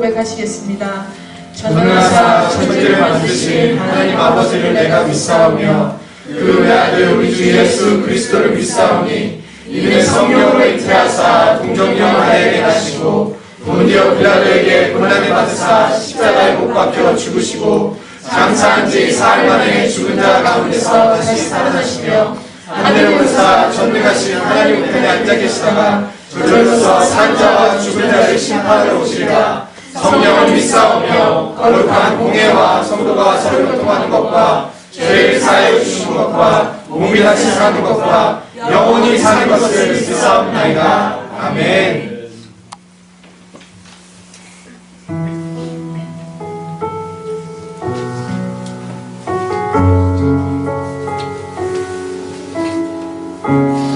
고백하시겠습니다. 전능하사 천지를 만드신 하나님 아버지를 내가 믿사오며 그 외아들 우리 주 예수 그리스도를 믿사오니 이는 성령으로 잉태하사 동정녀 마리아에게 나시고 본디오 빌라도에게 고난을 받으사 십자가에 못 박혀 죽으시고 장사한 지 사흘 만에 죽은 자 가운데서 다시 살아나시며 하늘에 오르사 전능하신 하나님 우편에 앉아 계시다가 저절로서 산 자와 죽은 자를 심판하러 오시리라. 성령을 믿사오며 거룩한 공예와 성도가 서로 교통하는 것과 죄를 사하여 주시는 것과 몸이 다시 사는 것과 영원히 사는 것을 믿사옵나이다. 아멘.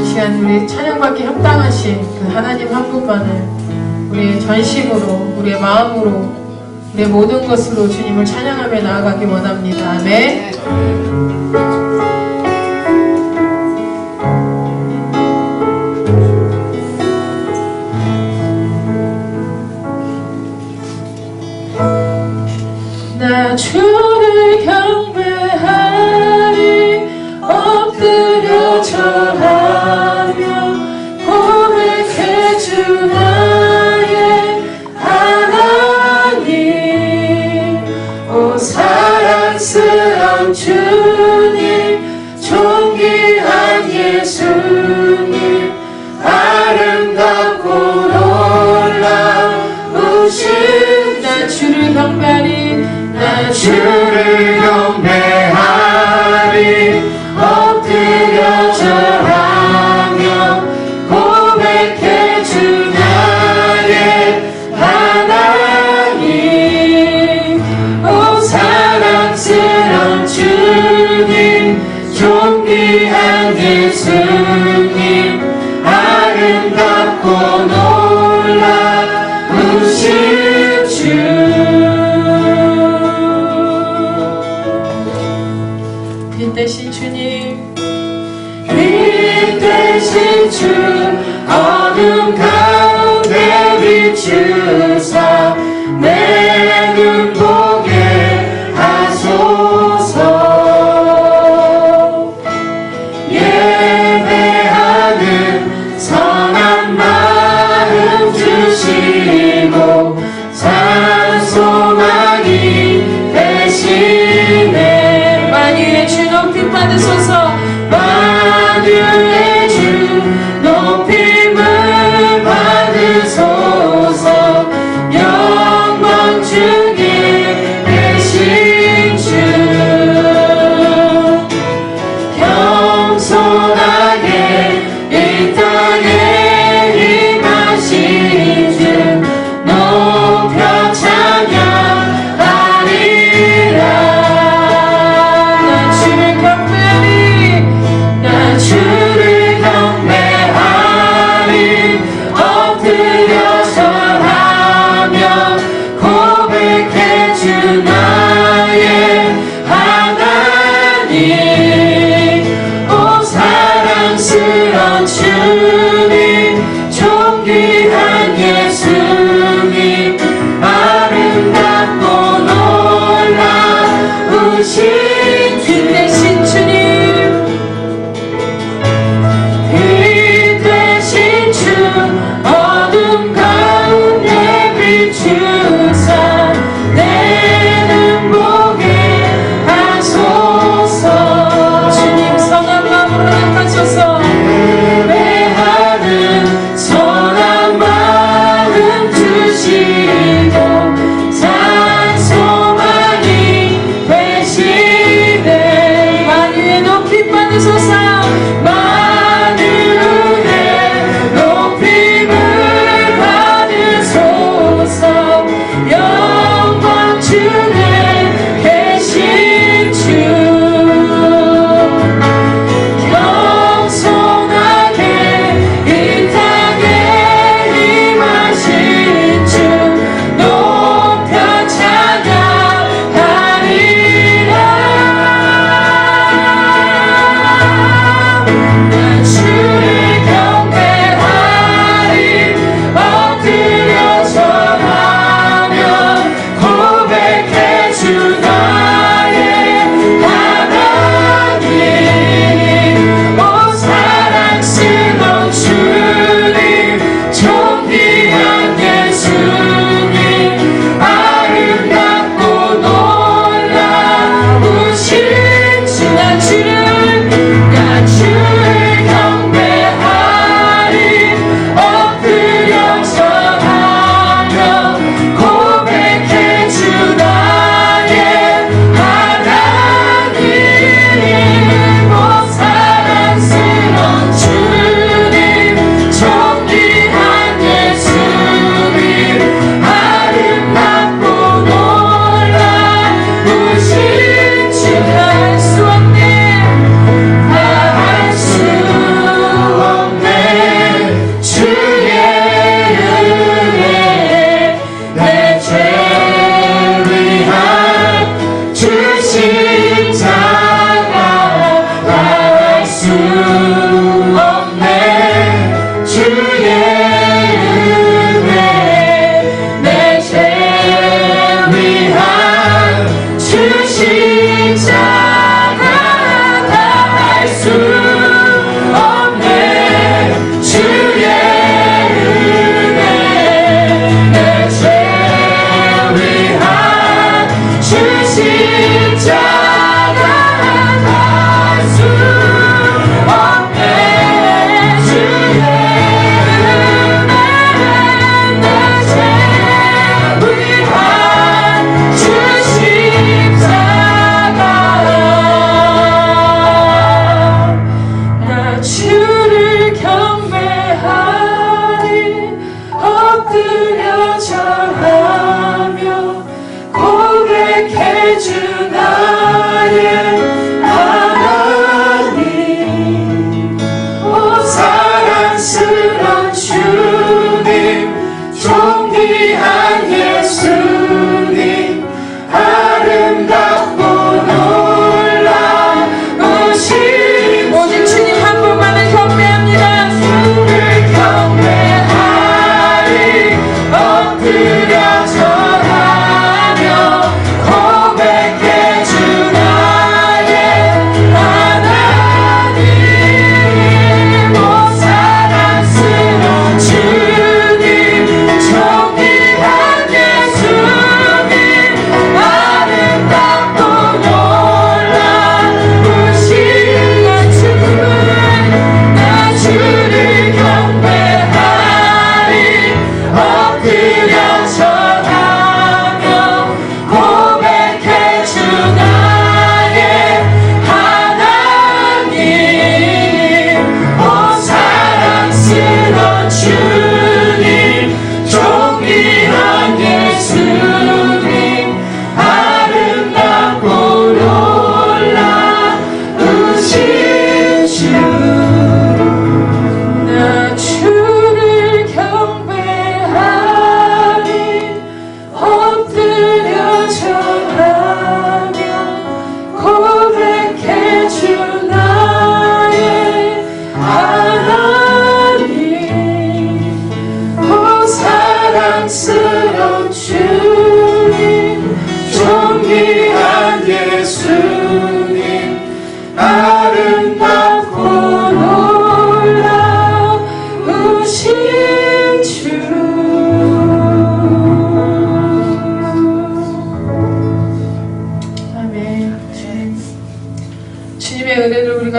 이 시간 우리 찬양받기 합당하신 그 하나님 한 분만을 우리의 전심으로, 우리의 마음으로, 우리의 모든 것으로 주님을 찬양하며 나아가기 원합니다. 아멘. 나 주를 경배하리 엎드려 절하며 고백해 주 나의 하나님 오 사랑스러운 주님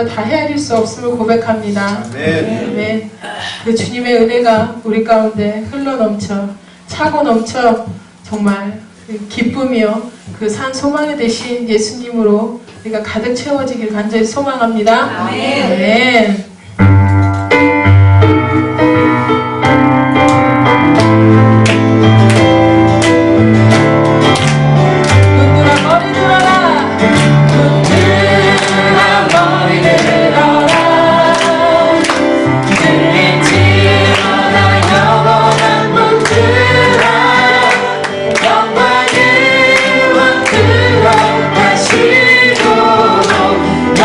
우리가 다 헤아릴 수 없음을 고백합니다. 아멘. 그 주님의 은혜가 우리 가운데 흘러넘쳐 차고 넘쳐 정말 그 기쁨이요 그 산 소망이 되신 예수님으로 우리가 가득 채워지길 간절히 소망합니다. 아멘.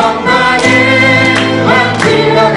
영광을 왕 들어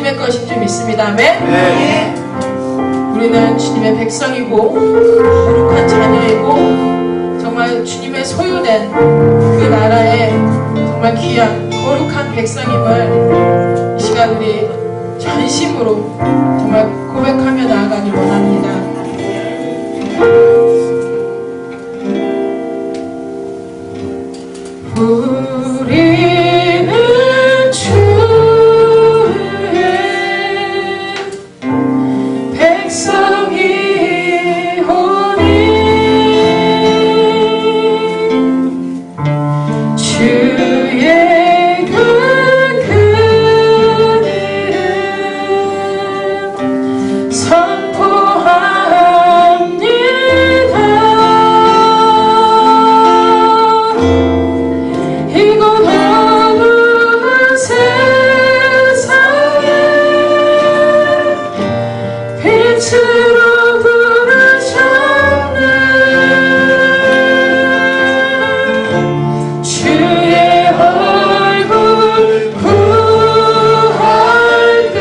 주님의 것인 줄 믿습니다. 아멘. 네. 우리는 주님의 백성이고 거룩한 자녀이고 정말 주님의 소유된 그 나라의 정말 귀한 거룩한 백성임을 이 시간 우리 전심으로 정말 고백하며 나아가길 원합니다. 우리는 주의 백성이오니 주의 그 이름 선포합니다. 이곳 어두운 세상에 빛으로 부르셨네. 주의 얼굴 구할 때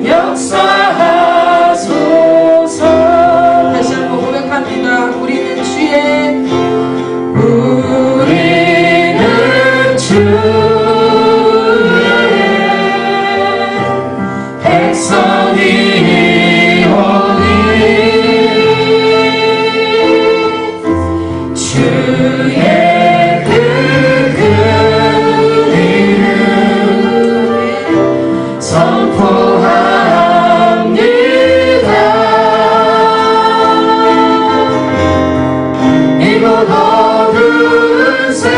역사하소서. 다시 한번 고백합니다. 우리는 주의 백성이오니 주의 그 이름 선포합니다. 이곳 어두운 세상에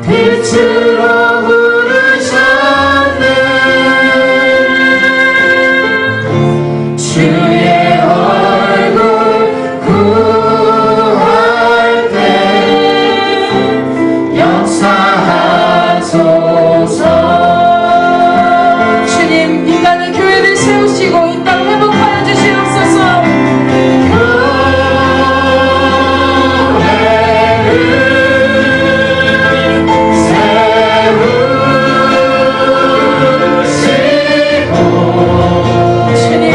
빛으로 부르셨네. 주의 얼굴 구할 때 역사하소서. 주님, 인간의 교회를 세우시고 이 땅 회복하여 주시옵소서. 주님,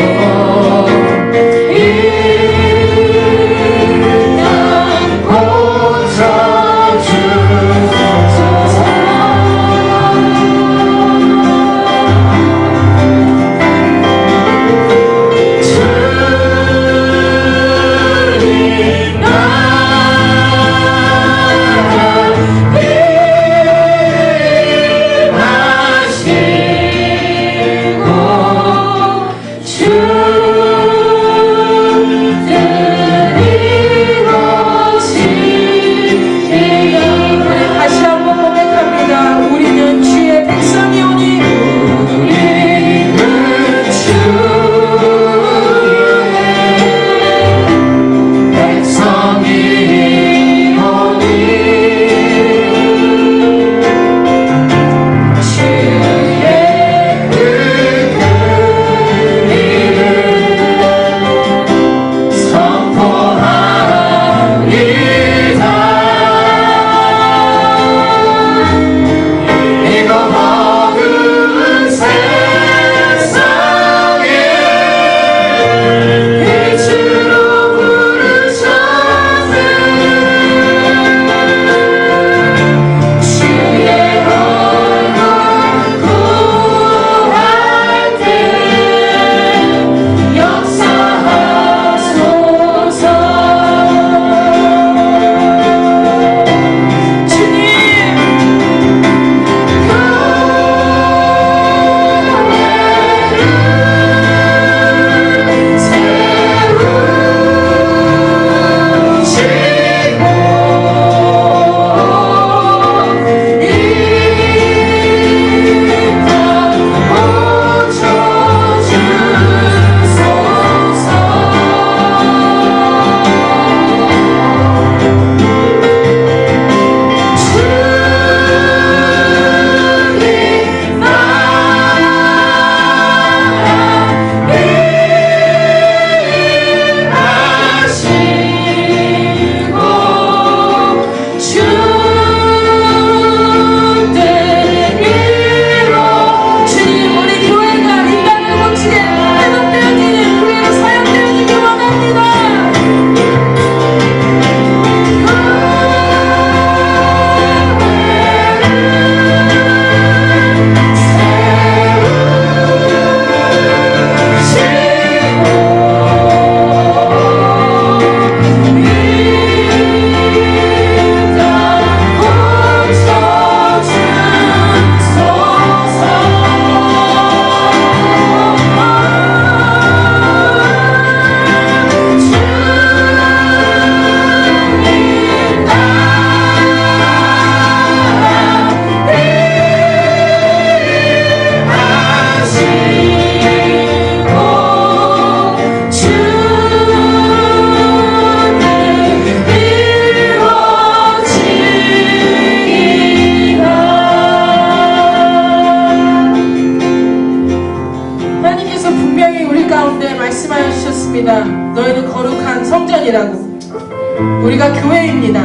우리가 교회입니다.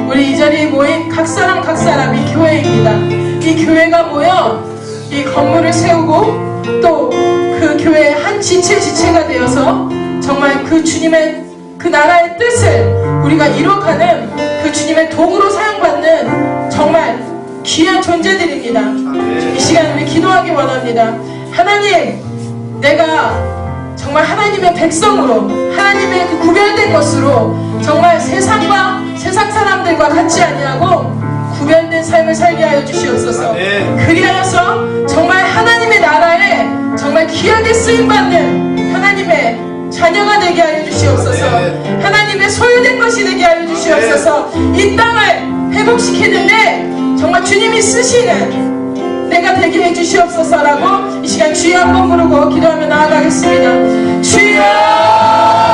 우리 이 자리에 모인 각 사람이 교회입니다. 이 교회가 모여 이 건물을 세우고 또 그 교회의 한 지체가 되어서 정말 그 주님의 그 나라의 뜻을 우리가 이뤄가는 그 주님의 도구로 사용받는 정말 귀한 존재들입니다. 이 시간 우리 기도하기 원합니다. 하나님, 내가 정말 하나님의 백성으로, 하나님의 그 구별된 것으로 정말 세상 사람들과 같지 아니하고 구별된 삶을 살게 하여 주시옵소서. 그리하여서 정말 하나님의 나라에 정말 귀하게 쓰임받는 하나님의 자녀가 되게 하여 주시옵소서. 하나님의 소유된 것이 되게 하여 주시옵소서. 이 땅을 회복시키는데 정말 주님이 쓰시는 내가 되게 해 주시옵소서라고 이 시간 주여 한번 부르고 기도하며 나아가겠습니다. 주여!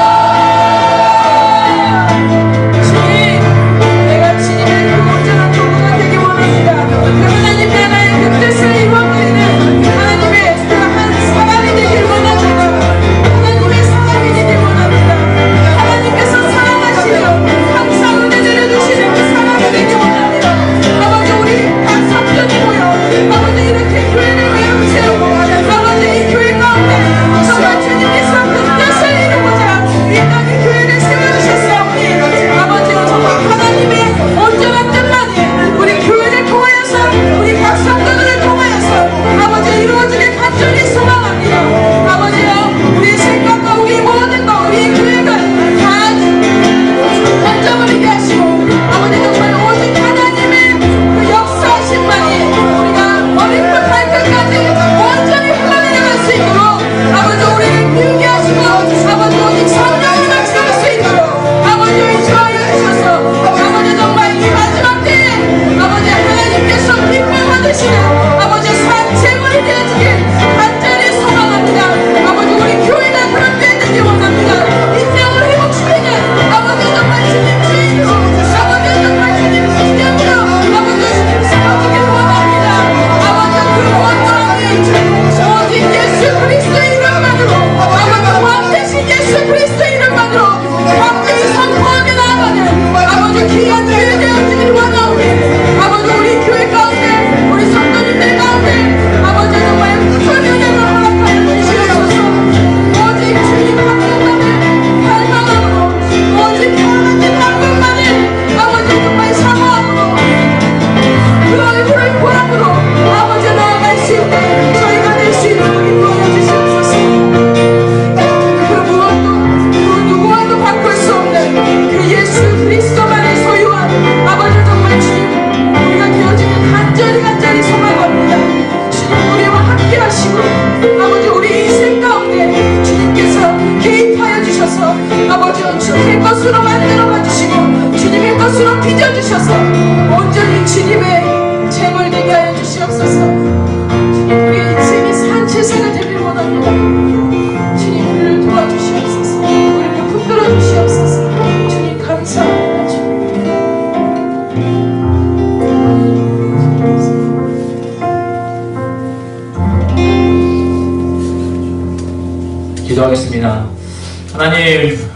기도하겠습니다.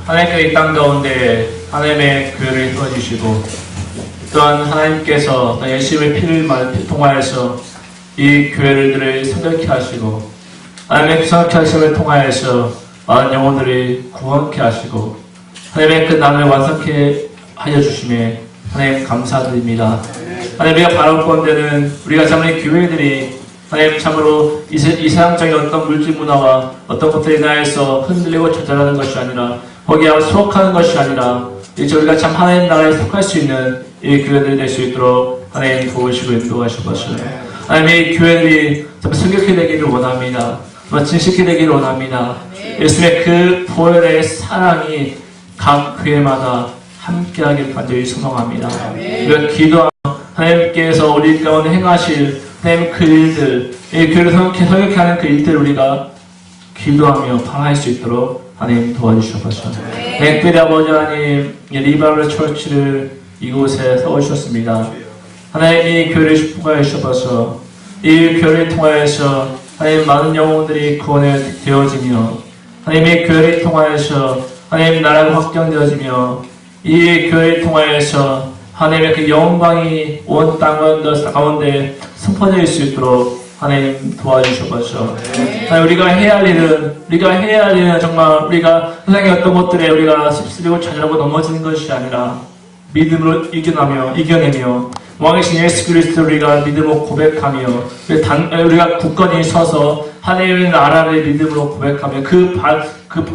하나님께서 이 땅 가운데 하나님의 교회를 세워주시고 또한 하나님께서 예수님의 피를 통하여서 이 교회들을 성결케 하시고 하나님의 그 성결케 하심을 통하여서 많은 영혼들을 구원케 하시고 하나님의 그 나라를 완성케 하여 주심에 하나님 감사드립니다. 하나님 우리가 바라본데는 우리가 참으로 교회들이 하나님 참으로 이 세상적인 어떤 물질 문화와 어떤 것들에 인하여서 흔들리고 좌절하는 것이 아니라 거기에 수확하는 것이 아니라 이제 우리가 참 하나님 나라에 속할 수 있는 이 교회들이 될 수 있도록 하나님 도우시고 인도하시옵소서. 하나님 이 교회들이 참 성격해 되기를 원합니다. 진실케 되기를 원합니다. 예수님의 그 보혈의 사랑이 각 교회마다 함께하기를 간절히 소망합니다. 우리가 기도하며 하나님께서 우리 가운데 행하실 하나님 그 일들, 이 교회를 성격케 하는 그 일들을 우리가 기도하며 바라할 수 있도록 하나님 도와주시옵소서. 특별히 아버지 하나님, 리바럴 처치를 이곳에 세워주셨습니다. 하나님 이 교회를 축복하여 주셔서 이 교회를 통하여서 하나님 많은 영혼들이 구원을 되어지며 하나님 이 교회를 통하여서 하나님 나라가 확장되어지며 이 교회를 통하여서 하나님의 그 영광이 온 땅 가운데 선포될 수 있도록 하나님 도와주셔서 우리가 해야 할 일은 정말 우리가 세상의 어떤 것들에 우리가 휩쓸리고 좌절하고 넘어지는 것이 아니라 믿음으로 이겨내며 왕이신 예수 그리스도를 우리가 믿음으로 고백하며 우리가 굳건히 서서 하나님의 나라를 믿음으로 고백하며 그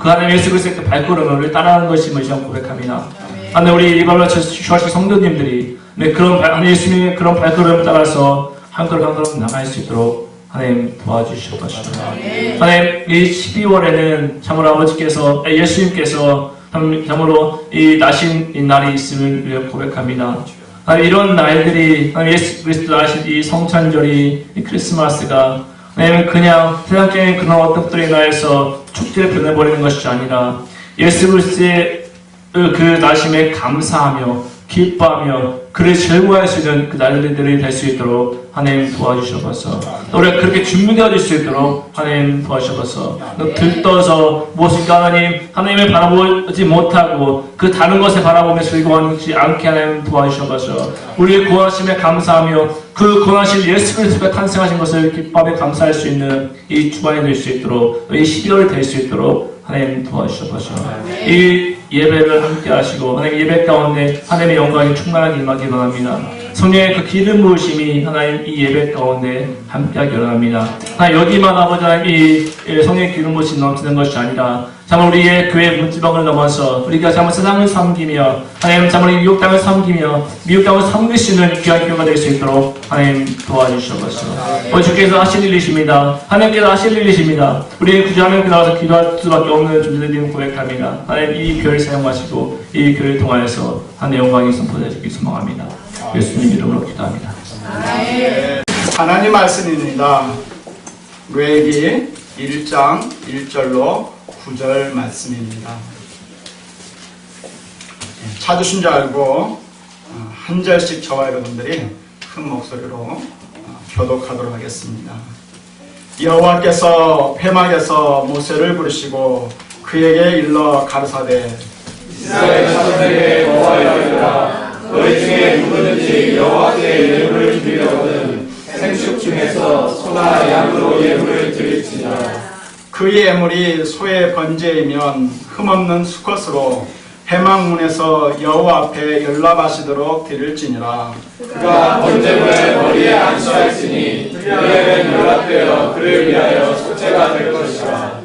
하나님 예수 그리스도의 그 발걸음을 따라하는 것임을 고백합니다. 하나님 우리 리발로 주하신 성도님들이 그런 예수님의 그런 발걸음을 따라서 한 걸음 한 걸음 나갈 수 있도록 하나님 도와주시옵소서. 하나님 이 12월에는 참으로 아버지께서 예수님께서 참으로 이 나신 이 날이 있음을 고백합니다. 하나님 이런 날들이 예수 그리스도 나신 이 성찬절이 이 크리스마스가 하나님 그냥 세상적인 그런 어떤 것들에 나에서 축제를 보내버리는 것이 아니라 예수 그리스도의 그 나심에 감사하며 기뻐하며 그를 즐거워할 수 있는 그 날들이 될 수 있도록 하나님 도와주셔서 우리가 그렇게 준비되어질 수 있도록 하나님 도와주셔서 들떠서 무엇인가 하나님을 바라보지 못하고 그 다른 것에 바라보며 즐거워하지 않게 하나님 도와주셔서 우리의 구원하심에 감사하며 그 구원하신 예수 그리스도가 탄생하신 것을 기뻐하며 감사할 수 있는 이 주간이 될 수 있도록 이 12월이 될 수 있도록 하나님 도와주셔서 이 예배를 함께 하시고 하나님 예배 가운데 하나님의 영광이 충만하게 임하기 원합니다. 성령의 그 기름 부으심이 하나님 이 예배 가운데 함께하기 원합니다. 여기만 아버지 이 성령의 기름 부으심이 넘치는 것이 아니라 참으로 우리의 교회 문지방을 넘어서 우리가 참으로 세상을 섬기며 하나님 참으로 미국 땅을 섬기며 미국 땅을 섬길 수 있는 귀한 교회가 될 수 있도록 하나님 도와주셔서 우리 주께서 하실 일이십니다. 하나님께서 하실 일이십니다. 우리 그저 하나님께 나와서 기도할 수밖에 없는 존재들인 고백합니다. 하나님 이 교회를 사용하시고 이 교회를 통하여서 하나님의 영광이 선포되시길 소망합니다. 예수님 이름으로 기도합니다. 하나님 말씀입니다. 레위기 1장 1절로 9절 말씀입니다. 찾으신 줄 알고 한 절씩 저와 여러분들이 큰 목소리로 교독하도록 하겠습니다. 여호와께서 회막에서 모세를 부르시고 그에게 일러 가르사대 이스라엘 자손에게 여호와여 너희 중에 누구든지 여호와께 예물을 드리려거든 생축 중에서 소나 양으로 예물을 드릴지니라. 그 예물이 소의 번제이면 흠없는 수컷으로 회막문에서 여호와 앞에 연락하시도록 드릴지니라. 그가 번제물의 머리에 안수할지니 그에게는 연락되어 그를 위하여 속죄가 될 것이라.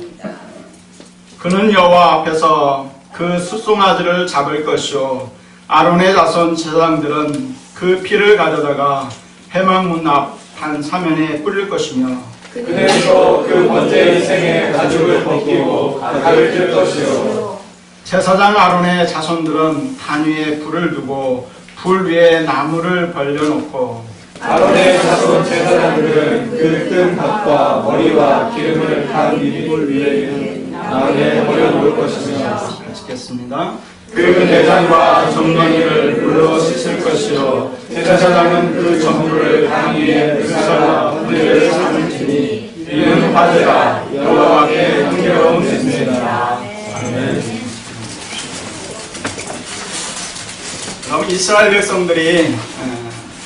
그는 여호와 앞에서 그 숫송아지를 잡을 것이요 아론의 자손 제사장들은 그 피를 가져다가 회막문 앞 한 사면에 뿌릴 것이며 그는 또 그 번제의 생에 가죽을 벗기고 각을 뜰 것이요 제사장 아론의 자손들은 단 위에 불을 두고 불 위에 나무를 벌려놓고 아론의 자손 제사장들은 그 뜬 밭과 머리와 기름을 단 미불 위에 나무에 버려놓을 것이며 읽겠습니다. 그 내장과 정령이를 물로 씻을 것이요 제사장은 그 전부를 단 위에 불사와 분리를 삼을지니 이는 화제가 여호와께 흥겨운 냄새니라. 아멘. 그럼 이스라엘 백성들이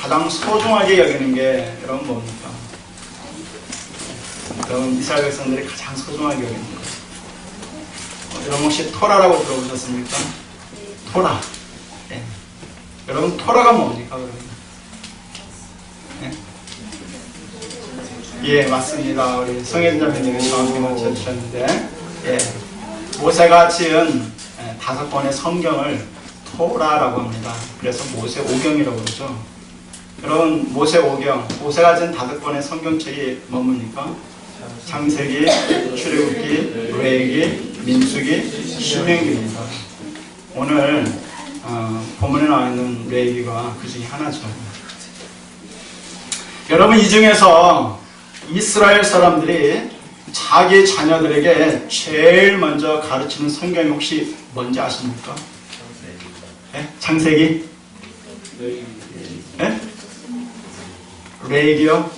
가장 소중하게 여기는 게 여러분 뭡니까? 여러분 이스라엘 백성들이 가장 소중하게 여기는 거 여러분 혹시 토라라고 들어보셨습니까? 토라. 네. 여러분 토라가 뭡니까? 그러면? 네? 예, 맞습니다. 우리 성혜진 자매님이 정확히 맞춰주셨는데 예. 모세가 지은 5권의 성경을 토라라고 합니다. 그래서 모세 오경이라고 그러죠. 여러분 모세 오경, 모세가 지은 5권의 성경책이 뭡니까? 창세기, 출애굽기, 레위기, 민수기, 신명기입니다. 오늘 본문에 나와 있는 레위기가 그 중에 하나죠. 여러분 이 중에서 이스라엘 사람들이 자기 자녀들에게 제일 먼저 가르치는 성경이 혹시 뭔지 아십니까? 네? 창세기? 네? 레위기요?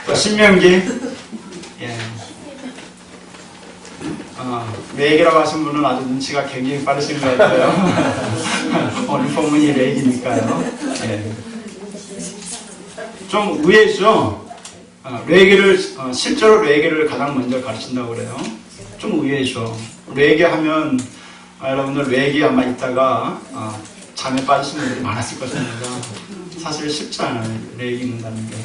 또 신명기? 예. 레이기라고 하신 분은 아주 눈치가 굉장히 빠르신 것 같아요. 오늘 본문이 레이기니까요. 네. 좀 의외죠. 실제로 레이기를 가장 먼저 가르친다고 그래요. 좀 의외죠. 레이기 하면 여러분들 레이기 아마 있다가 잠에 빠지신 분들이 많았을 것입니다. 사실 쉽지 않아요. 레이기 읽는다는 게.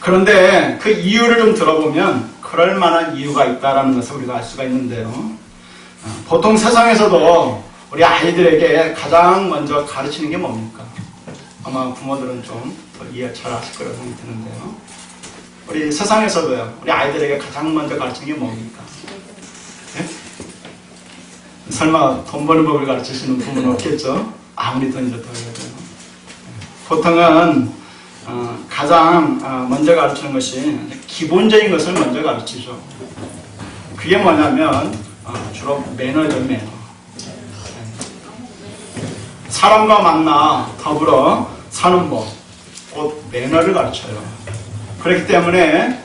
그런데 그 이유를 좀 들어보면 그럴 만한 이유가 있다는 것을 우리가 알 수가 있는데요. 보통 세상에서도 우리 아이들에게 가장 먼저 가르치는 게 뭡니까? 아마 부모들은 좀 더 이해 잘 하실 거라고 생각이 드는데요. 우리 세상에서도요, 우리 아이들에게 가장 먼저 가르치는 게 뭡니까? 네? 설마 돈 버는 법을 가르치시는 부모는 없겠죠? 아무리 돈이 좋다고 해도. 보통은 가장 먼저 가르치는 것이 기본적인 것을 먼저 가르치죠. 그게 뭐냐면 주로 매너죠, 매너. 사람과 만나 더불어 사는 법, 곧 매너를 가르쳐요. 그렇기 때문에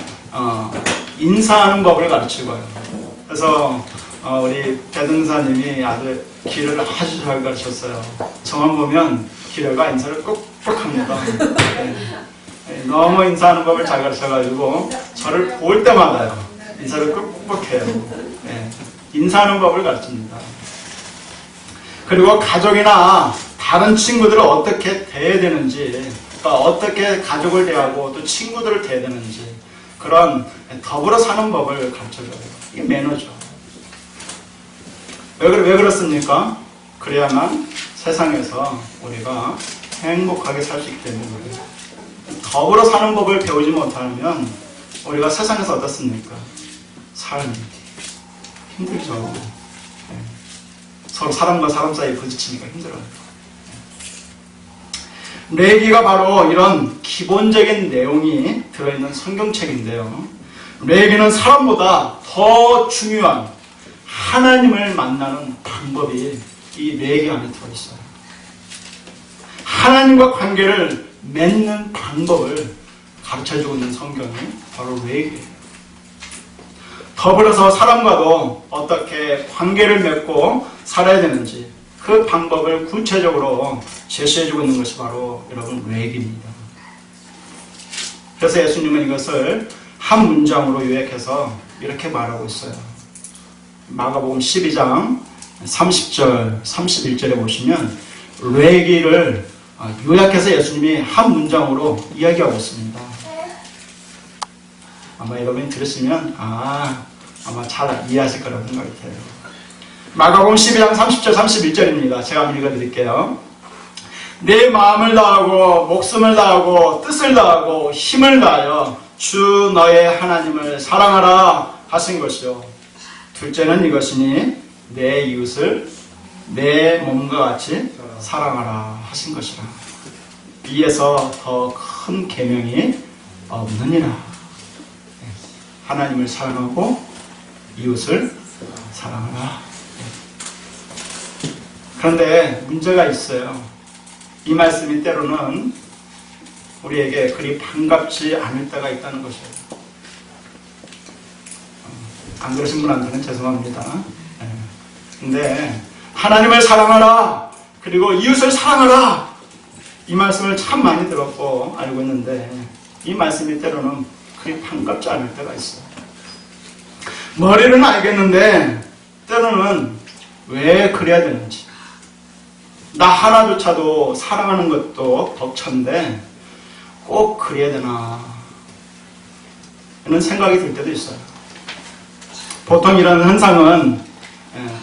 인사하는 법을 가르치고요. 그래서 우리 배등사님이 아주 길을 아주 잘 가르쳤어요. 저만 보면 길가 인사를 꾹꾹 합니다. 네. 너무 인사하는 법을 잘 가르쳐가지고 저를 볼 때마다요 인사를 꾹꾹 해요. 네. 인사하는 법을 가르칩니다. 그리고 가족이나 다른 친구들을 어떻게 대해야 되는지, 어떻게 가족을 대하고 또 친구들을 대해야 되는지, 그런 더불어 사는 법을 가르쳐줘요. 이게 매너죠. 왜 그렇습니까? 그래야만 세상에서 우리가 행복하게 살 수 있기 때문에 그래요. 더불어 사는 법을 배우지 못하면 우리가 세상에서 어떻습니까? 삶이 힘들죠. 네. 서로 사람과 사람 사이에 부딪히니까 힘들어요. 레위기가 바로 이런 기본적인 내용이 들어있는 성경책인데요. 레위기는 사람보다 더 중요한 하나님을 만나는 방법이 이 레위기 안에 들어있어요. 하나님과 관계를 맺는 방법을 가르쳐주고 있는 성경이 바로 레위기예요. 더불어서 사람과도 어떻게 관계를 맺고 살아야 되는지 그 방법을 구체적으로 제시해주고 있는 것이 바로 여러분 레위기입니다. 그래서 예수님은 이것을 한 문장으로 요약해서 이렇게 말하고 있어요. 마가복음 12장 30절, 31절에 보시면 레위기를 요약해서 예수님이 한 문장으로 이야기하고 있습니다. 아마 여러분이 들으시면 아마 잘 이해하실 거라고 생각이 돼요. 마가복음 12장 30절, 31절입니다. 제가 한번 읽어드릴게요. 내 마음을 다하고 목숨을 다하고 뜻을 다하고 힘을 다하여 주 너의 하나님을 사랑하라 하신 것이요. 둘째는 이것이니 내 이웃을 내 몸과 같이 사랑하라 하신 것이라. 이에서 더 큰 계명이 없느니라. 하나님을 사랑하고 이웃을 사랑하라. 그런데 문제가 있어요. 이 말씀이 때로는 우리에게 그리 반갑지 않을 때가 있다는 것이에요. 안 그러신 분한테는 죄송합니다. 근데 하나님을 사랑하라, 그리고 이웃을 사랑하라, 이 말씀을 참 많이 들었고 알고 있는데 이 말씀이 때로는 그리 반갑지 않을 때가 있어요. 머리는 알겠는데 때로는 왜 그래야 되는지, 나 하나조차도 사랑하는 것도 벅찬데 꼭 그래야 되나 이런 생각이 들 때도 있어요. 보통 이런 현상은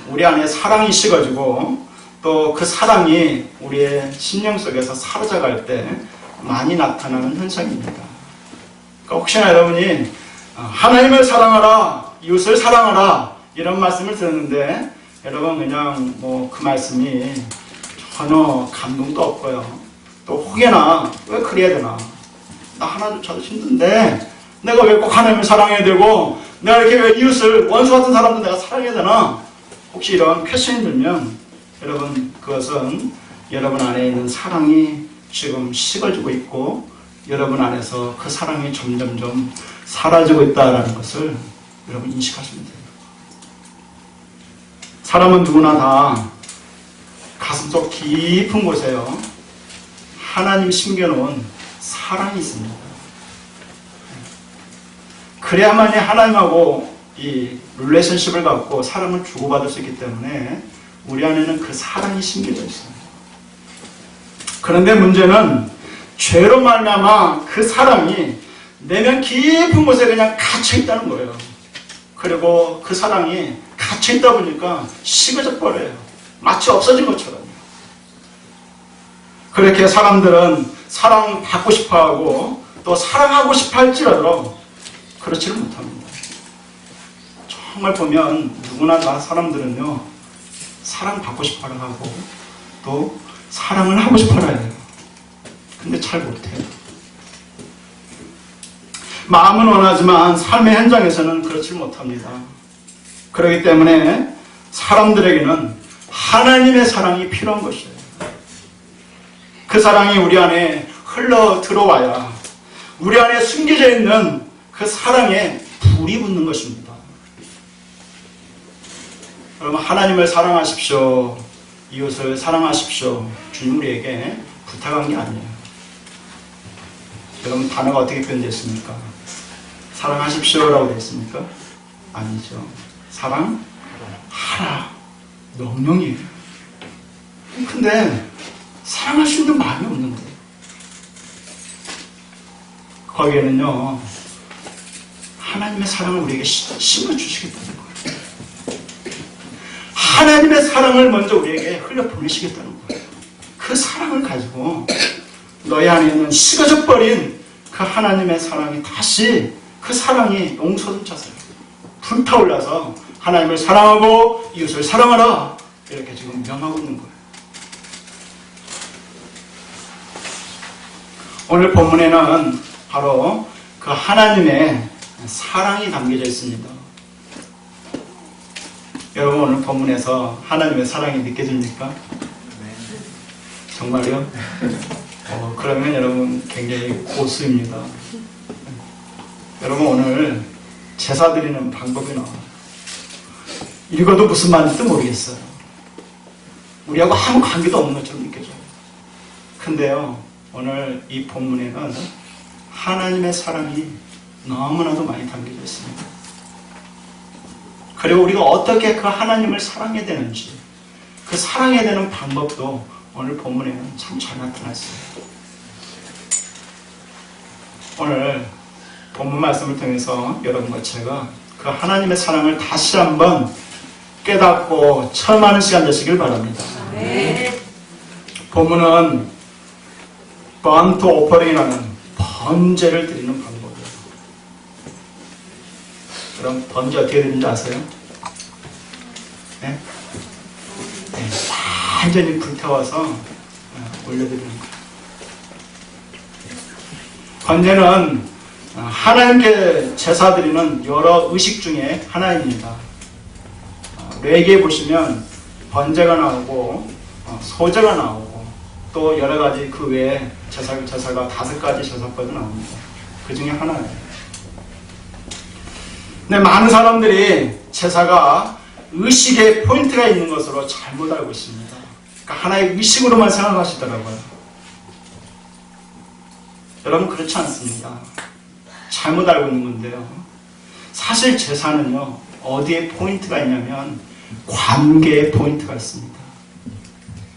우리 안에 사랑이 식어지고 또 그 사랑이 우리의 심령 속에서 사라져갈 때 많이 나타나는 현상입니다. 그러니까 혹시나 여러분이 하나님을 사랑하라, 이웃을 사랑하라 이런 말씀을 들었는데 여러분 그냥 그 말씀이 전혀 감동도 없고요. 또 혹여나 왜 그래야 되나? 나 하나조차도 힘든데 내가 왜 꼭 하나님을 사랑해야 되고 내가 이렇게 왜 이웃을 원수 같은 사람도 내가 사랑해야 되나? 혹시 이런 퀘션이 들면 여러분 그것은 여러분 안에 있는 사랑이 지금 식어지고 있고 여러분 안에서 그 사랑이 점점점 사라지고 있다는 것을 여러분 인식하시면 돼요. 사람은 누구나 다 가슴속 깊은 곳에요, 하나님이 심겨놓은 사랑이 있습니다. 그래야만이 하나님하고 이 릴레이션십을 갖고 사랑을 주고받을 수 있기 때문에 우리 안에는 그 사랑이 심겨져 있어요. 그런데 문제는 죄로 말미암아 그 사랑이 내면 깊은 곳에 그냥 갇혀 있다는 거예요. 그리고 그 사랑이 갇혀 있다 보니까 식어져 버려요. 마치 없어진 것처럼. 그렇게 사람들은 사랑받고 싶어하고 또 사랑하고 싶어 할지라도 그렇지를 못합니다. 정말 보면 누구나 다 사람들은요, 사랑받고 싶어 하고 또 사랑을 하고 싶어 해요. 근데 잘 못해요. 마음은 원하지만 삶의 현장에서는 그렇지 못합니다. 그렇기 때문에 사람들에게는 하나님의 사랑이 필요한 것이에요. 그 사랑이 우리 안에 흘러 들어와야 우리 안에 숨겨져 있는 그 사랑에 불이 붙는 것입니다. 여러분, 하나님을 사랑하십시오, 이웃을 사랑하십시오, 주님 우리에게 부탁한 게 아니에요. 여러분, 단어가 어떻게 표현됐습니까? 사랑하십시오라고 되어 있습니까? 아니죠. 사랑하라, 명령이에요. 근데 사랑할 수 있는 마음이 없는데, 거기에는요, 하나님의 사랑을 우리에게 심어주시겠다는 거예요. 하나님의 사랑을 먼저 우리에게 흘려보내시겠다는 거예요. 그 사랑을 가지고 너희 안에 있는 식어져 버린 그 하나님의 사랑이 다시, 그 사랑이 용솟은 차서 불타올라서 하나님을 사랑하고 이웃을 사랑하라, 이렇게 지금 명하고 있는 거예요. 오늘 본문에는 바로 그 하나님의 사랑이 담겨져 있습니다. 여러분, 오늘 본문에서 하나님의 사랑이 느껴집니까? 정말요? 그러면 여러분 굉장히 고수입니다. 여러분, 오늘 제사 드리는 방법이 나와요. 읽어도 무슨 말인지도 모르겠어요. 우리하고 아무 관계도 없는 것처럼 느껴져요. 근데요, 오늘 이 본문에는 하나님의 사랑이 너무나도 많이 담겨져 있습니다. 그리고 우리가 어떻게 그 하나님을 사랑해야 되는지, 그 사랑해야 되는 방법도 오늘 본문에는 참 잘 나타났어요. 오늘 본문 말씀을 통해서 여러분과 제가 그 하나님의 사랑을 다시 한번 깨닫고 체험하는 시간 되시길 바랍니다. 네. 본문은 번트 오퍼링이라는 번제를 드리는 방법이에요. 그럼 번제 어떻게 드리는지 아세요? 네? 네, 완전히 불태워서 올려드리는 거예요. 번제는 하나님께 제사 드리는 여러 의식 중에 하나입니다. 레위기에 보시면 번제가 나오고 소제가 나오고 또 여러 가지 그 외에 제사가 5가지 제사법이 나옵니다. 그 중에 하나예요. 근데 많은 사람들이 제사가 의식의 포인트가 있는 것으로 잘못 알고 있습니다. 그러니까 하나의 의식으로만 생각하시더라고요. 여러분, 그렇지 않습니다. 잘못 알고 있는 건데요. 사실 제사는요, 어디에 포인트가 있냐면 관계에 포인트가 있습니다.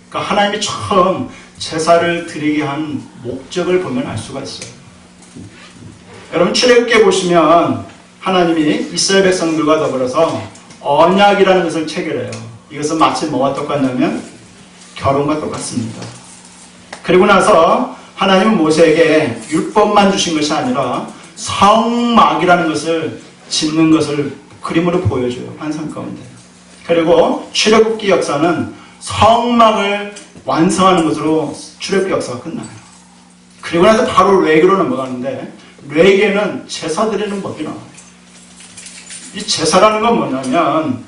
그러니까 하나님이 처음 제사를 드리게 한 목적을 보면 알 수가 있어요. 여러분, 출애굽기에 보시면 하나님이 이스라엘 백성들과 더불어서 언약이라는 것을 체결해요. 이것은 마치 뭐와 똑같냐면 결혼과 똑같습니다. 그리고 나서 하나님은 모세에게 율법만 주신 것이 아니라 성막이라는 것을 짓는 것을 그림으로 보여줘요. 환상 가운데. 그리고 출애굽기 역사는 성막을 완성하는 것으로 출애굽기 역사가 끝나요. 그리고 나서 바로 레위기로 넘어가는데 레위기에는 제사 드리는 법이 나와요. 이 제사라는 건 뭐냐면,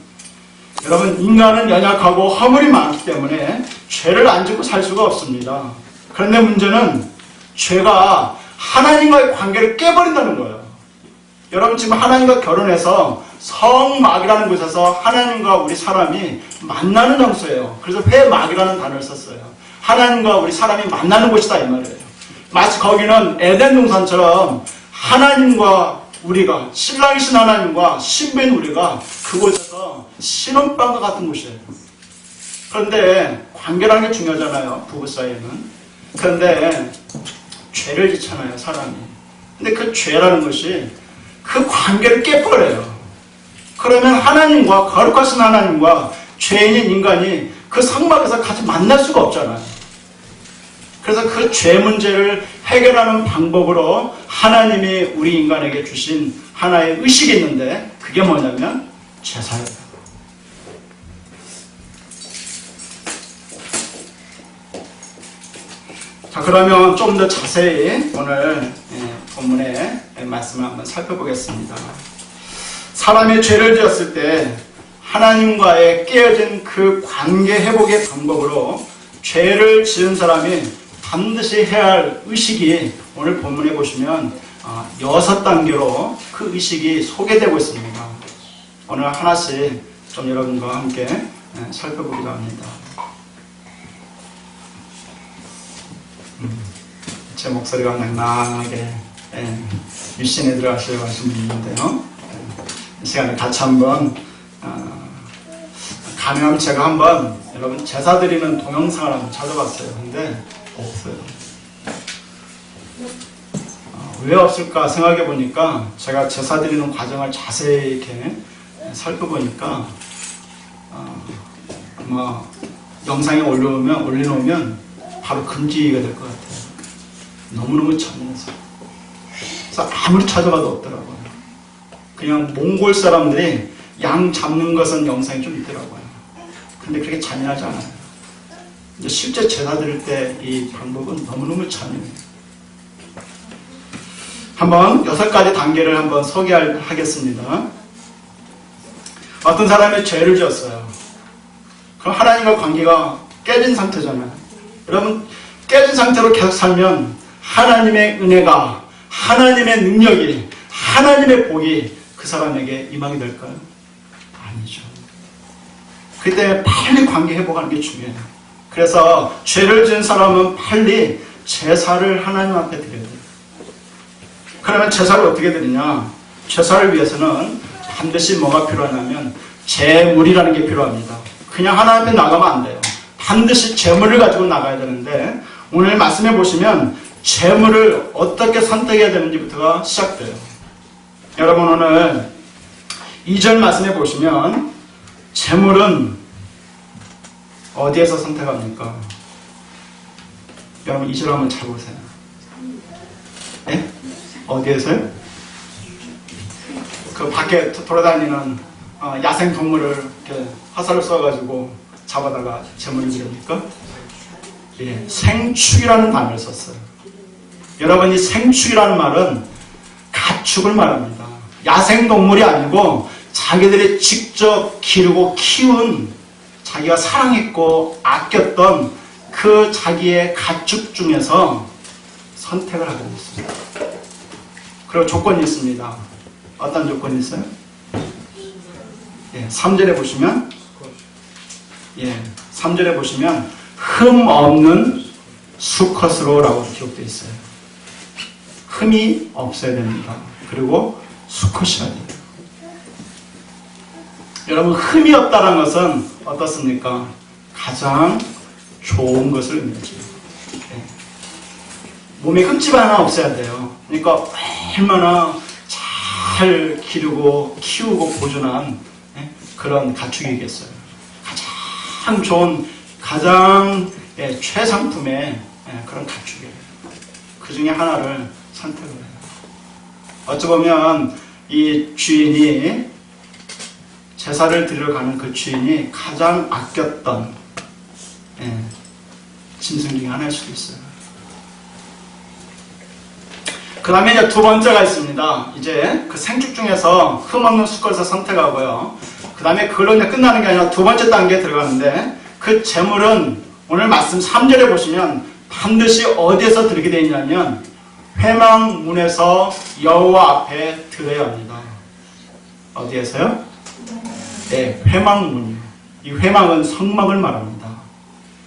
여러분, 인간은 연약하고 허물이 많기 때문에 죄를 안 짓고 살 수가 없습니다. 그런데 문제는 죄가 하나님과의 관계를 깨버린다는 거예요. 여러분, 지금 하나님과 결혼해서 성막이라는 곳에서 하나님과 우리 사람이 만나는 장소예요. 그래서 회막이라는 단어를 썼어요. 하나님과 우리 사람이 만나는 곳이다 이 말이에요. 마치 거기는 에덴 동산처럼 하나님과 우리가, 신랑이신 하나님과 신부인 우리가 그곳에서 신혼방과 같은 곳이에요. 그런데 관계라는 게 중요하잖아요, 부부 사이에는. 그런데 죄를 짓잖아요, 사람이. 근데 그 죄라는 것이 그 관계를 깨버려요. 그러면 하나님과, 거룩하신 하나님과 죄인인 인간이 그 성막에서 같이 만날 수가 없잖아요. 그래서 그 죄 문제를 해결하는 방법으로 하나님이 우리 인간에게 주신 하나의 의식이 있는데, 그게 뭐냐면 제사예요. 자, 그러면 좀 더 자세히 오늘 본문의 말씀을 한번 살펴보겠습니다. 사람이 죄를 지었을 때 하나님과의 깨어진 그 관계 회복의 방법으로 죄를 지은 사람이 반드시 해야 할 의식이 오늘 본문에 보시면 6단계로 그 의식이 소개되고 있습니다. 오늘 하나씩 좀 여러분과 함께 살펴보기도 합니다. 제 목소리가 낭낭하게 유신에 들어가시려고 하신 분이 있는데요. 이 시간에 같이 한번 가능하면 제가 한번 여러분 제사 드리는 동영상을 한번 찾아봤어요. 근데 없어요. 왜 없을까 생각해 보니까 제가 제사 드리는 과정을 자세히 이렇게 살펴보니까 아마 영상에 올려놓으면 바로 금지가 될 것 같아요. 너무너무 잔인해서. 그래서 아무리 찾아봐도 없더라고요. 그냥 몽골 사람들이 양 잡는 것은 영상이 좀 있더라고요. 근데 그렇게 잔인하지 않아요. 이제 실제 제사 드릴 때 이 방법은 너무너무 잔인해요. 한번 6가지 단계를 한번 소개하겠습니다. 어떤 사람이 죄를 지었어요. 그럼 하나님과 관계가 깨진 상태잖아요. 여러분, 깨진 상태로 계속 살면 하나님의 은혜가, 하나님의 능력이, 하나님의 복이 그 사람에게 임하게 될까요? 아니죠. 그때 빨리 관계 회복하는 게 중요해요. 그래서 죄를 지은 사람은 빨리 제사를 하나님 앞에 드려야 돼요. 그러면 제사를 어떻게 드리냐? 제사를 위해서는 반드시 뭐가 필요하냐면 제물이라는 게 필요합니다. 그냥 하나님 앞에 나가면 안 돼요. 반드시 제물을 가지고 나가야 되는데, 오늘 말씀해 보시면 제물을 어떻게 선택해야 되는지부터가 시작돼요. 여러분, 오늘 2절 말씀해 보시면 제물은 어디에서 선택합니까? 여러분 2절 한번 잘 보세요. 네? 어디에서요? 그 밖에 돌아다니는 야생 동물을 이렇게 화살을 쏘아가지고 잡아다가 제물을 드립니까? 예, 생축이라는 단어를 썼어요. 여러분, 이 생축이라는 말은 가축을 말합니다. 야생 동물이 아니고 자기들이 직접 기르고 키운, 자기가 사랑했고 아꼈던 그 자기의 가축 중에서 선택을 하게 됐습니다. 그리고 조건이 있습니다. 어떤 조건이 있어요? 예, 3절에 보시면, 3절에 보시면 흠 없는 수컷으로라고 기록되어 있어요. 흠이 없어야 됩니다. 그리고 수컷이어야 돼요. 여러분, 흠이 없다는 것은 어떻습니까? 가장 좋은 것을 의미하죠. 몸에 흠집 하나 없어야 돼요. 그러니까 얼마나 잘 기르고 키우고 보존한 그런 가축이겠어요. 가장 좋은, 가장 최상품의 그런 가축이에요. 그 중에 하나를 선택을 해요. 어찌 보면 이 주인이, 제사를 드리러 가는 그 주인이 가장 아꼈던 짐승 중에 하나일 수도 있어요. 그 다음에 이제 두 번째가 있습니다. 이제 그 생축 중에서 흠없는 수컷을 선택하고요. 그 다음에 그걸로 이제 끝나는 게 아니라 두 번째 단계에 들어가는데, 그 제물은 오늘 말씀 3절에 보시면 반드시 어디에서 드리게 되어 있냐면 회막문에서 여호와 앞에 드려야 합니다. 어디에서요? 네, 회막문이요. 이 회막은 성막을 말합니다.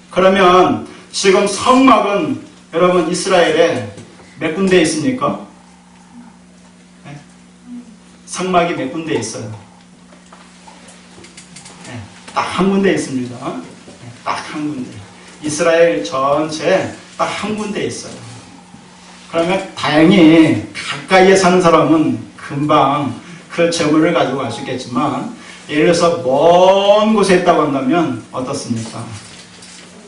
그러면 지금 성막은 여러분 이스라엘에 몇 군데 있습니까? 네? 성막이 몇 군데 있어요? 네, 딱 한 군데 있습니다. 네, 딱 한 군데. 이스라엘 전체에 딱 한 군데 있어요. 그러면 다행히 가까이에 사는 사람은 금방 그 재물을 가지고 갈 수 있겠지만, 예를 들어서 먼 곳에 있다고 한다면 어떻습니까?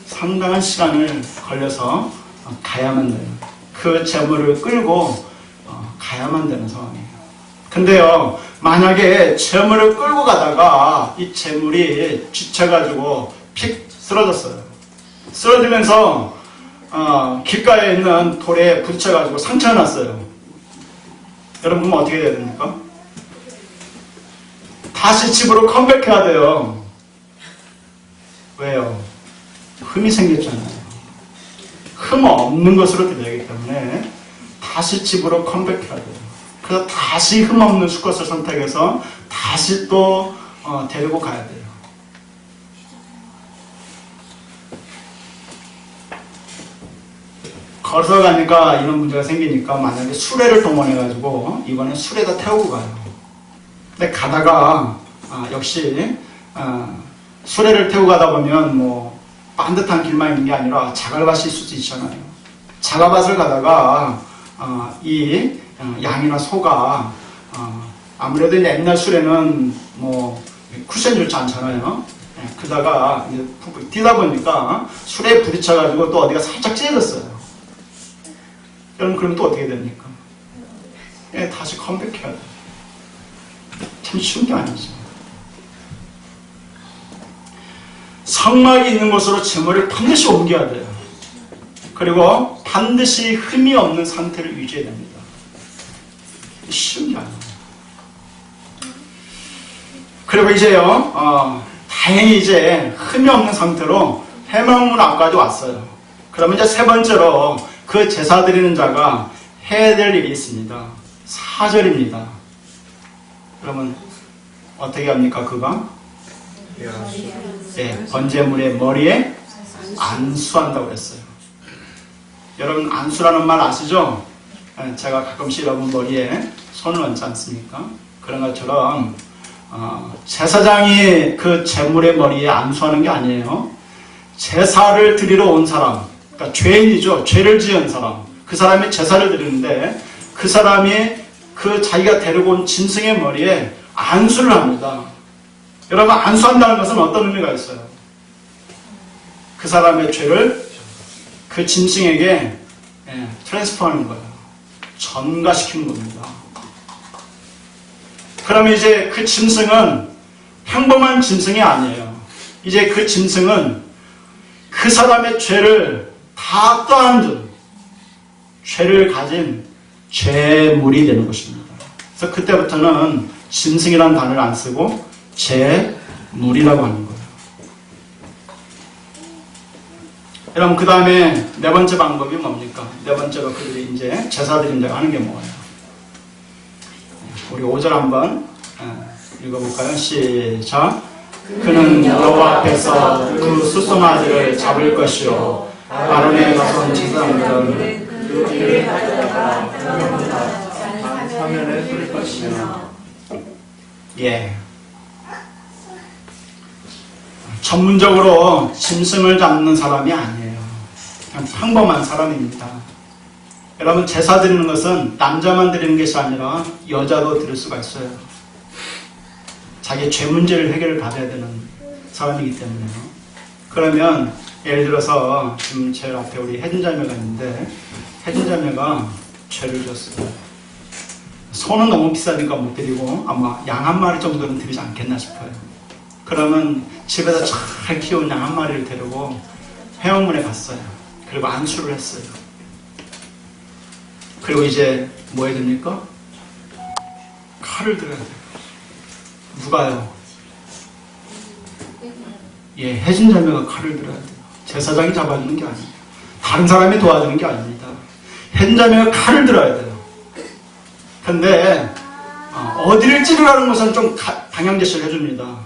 상당한 시간을 걸려서 가야만 돼요. 그 재물을 끌고 가야만 되는 상황이에요. 근데요, 만약에 재물을 끌고 가다가 이 재물이 지쳐가지고 픽 쓰러졌어요. 쓰러지면서 길가에 있는 돌에 부딪혀가지고 상처가 났어요. 여러분, 그럼 어떻게 해야 됩니까? 다시 집으로 컴백해야 돼요. 왜요? 흠이 생겼잖아요. 흠 없는 것으로 드려야기 때문에 다시 집으로 컴백해야 돼요. 그래서 다시 흠 없는 수컷을 선택해서 다시 또 데리고 가야 돼요. 걸어서 가니까 이런 문제가 생기니까 만약에 수레를 동원해가지고 이번엔 수레다 태우고 가요. 근데 가다가 역시 수레를 태우고 가다 보면 뭐 반듯한 길만 있는 게 아니라 자갈밭일 수도 있잖아요. 자갈밭을 가다가 이 양이나 소가 아무래도 옛날 수레는 뭐 쿠션 좋지 않잖아요. 그러다가 뛰다 보니까 수레에 부딪혀가지고 또 어디가 살짝 찢어졌어요. 여러분, 그러면 또 어떻게 됩니까? 다시 컴백해야 돼요. 참 쉬운 게 아니죠. 성막이 있는 곳으로 재물을 반드시 옮겨야 돼요. 그리고 반드시 흠이 없는 상태를 유지해야 됩니다. 쉬운 게 아니에요. 그리고 이제요, 다행히 이제 흠이 없는 상태로 회막문 앞까지 왔어요. 그러면 이제 세 번째로 그 제사 드리는 자가 해야 될 일이 있습니다. 4절입니다. 그러면 어떻게 합니까? 그가? 네, 번제물의 머리에 안수한다고 했어요. 여러분, 안수라는 말 아시죠? 제가 가끔씩 여러분 머리에 손을 얹지 않습니까? 그런 것처럼 제사장이 그 제물의 머리에 안수하는 게 아니에요. 제사를 드리러 온 사람, 그러니까 죄인이죠. 죄를 지은 사람, 그 사람이 제사를 드리는데 그 사람이 그 자기가 데리고 온 짐승의 머리에 안수를 합니다. 여러분, 안수한다는 것은 어떤 의미가 있어요? 그 사람의 죄를 그 짐승에게 트랜스퍼하는 거예요. 전가시키는 겁니다. 그러면 이제 그 짐승은 평범한 짐승이 아니에요. 이제 그 짐승은 그 사람의 죄를 다 떠안은 죄를 가진 죄물이 되는 것입니다. 그래서 그때부터는 짐승이라는 단어를 안 쓰고 죄물이라고 하는 거예요. 여러분, 그 다음에 네 번째 방법이 뭡니까? 네 번째로 그들이 이제 제사 드린 자가 하는 게 뭐예요? 우리 5절 한번 읽어볼까요? 시작. 그는 여호와 앞에서 그 숫송아지를 잡을 것이요, 아론의 자손 제사장들은 그 피를 가져다가 사면에 뿌릴 것이며. 예. 전문적으로 짐승을 잡는 사람이 아니에요. 그냥 평범한 사람입니다. 여러분, 제사 드리는 것은 남자만 드리는 것이 아니라 여자도 드릴 수가 있어요. 자기의 죄 문제를 해결을 받아야 되는 사람이기 때문에요. 그러면 예를 들어서 지금 제 앞에 우리 혜진자매가 있는데, 혜진자매가 죄를 졌어요. 소는 너무 비싸니까 못 드리고 아마 양 한 마리 정도는 드리지 않겠나 싶어요. 그러면 집에서 잘 키운 양 한 마리를 데리고 회원문에 갔어요. 그리고 안수를 했어요. 그리고 이제 뭐 해야 됩니까? 칼을 들어야 돼요. 누가요? 예, 혜진자매가 칼을 들어야 돼요. 제사장이 잡아주는 게 아니에요. 다른 사람이 도와주는 게 아닙니다. 혜진자매가 칼을 들어야 돼요. 근데 어디를 찌르라는 것은 좀 방향 제시를 해줍니다.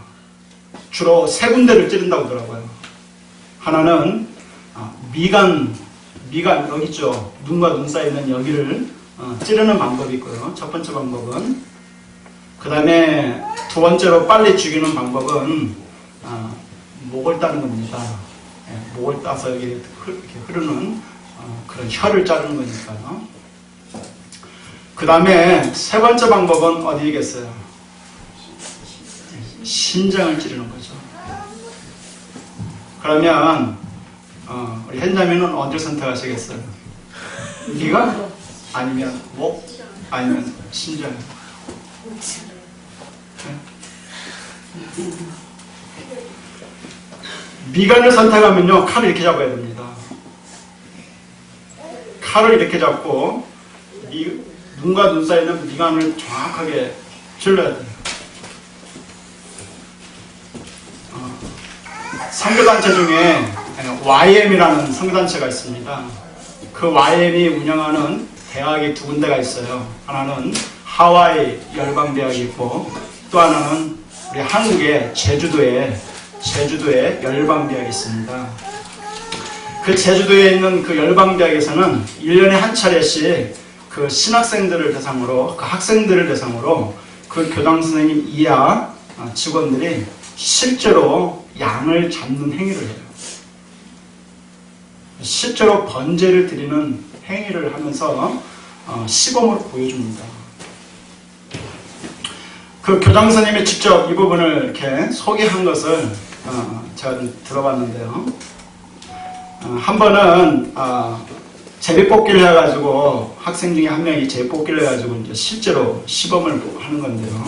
주로 세 군데를 찌른다고 하더라고요. 하나는 미간 여기 있죠. 눈과 눈 사이에 있는 여기를 찌르는 방법이 있고요. 첫 번째 방법은. 그 다음에 두 번째로 빨리 죽이는 방법은 목을 따는 겁니다. 목을 따서 이렇게 흐르는 그런 혀를 자르는 거니까요. 그 다음에 세 번째 방법은 어디겠어요? 심장을 찌르는 거죠. 그러면 우리 hen자매는 어디를 선택하시겠어요? 미간? 아니면 목? 아니면 심장? 미간을 선택하면요, 칼을 이렇게 잡아야 됩니다. 칼을 이렇게 잡고 눈과 눈 사이에 있는 미간을 정확하게 찔러야 돼요. 선교단체 중에 YM이라는 선교단체가 있습니다. 그 YM이 운영하는 대학이 두 군데가 있어요. 하나는 하와이 열방대학이 있고 또 하나는 우리 한국의 제주도에 열방대학이 있습니다. 그 제주도에 있는 그 열방대학에서는 1년에 한 차례씩 그 신학생들을 대상으로, 그 학생들을 대상으로 그 교장선생님 이하 직원들이 실제로 양을 잡는 행위를 해요. 실제로 번제를 드리는 행위를 하면서 시범으로 보여줍니다. 그 교장선생님이 직접 이 부분을 이렇게 소개한 것을 제가 좀 들어봤는데요. 한 번은 제비뽑기를 해가지고 학생 중에 한 명이 제비뽑기를 해가지고 이제 실제로 시범을 하는 건데요.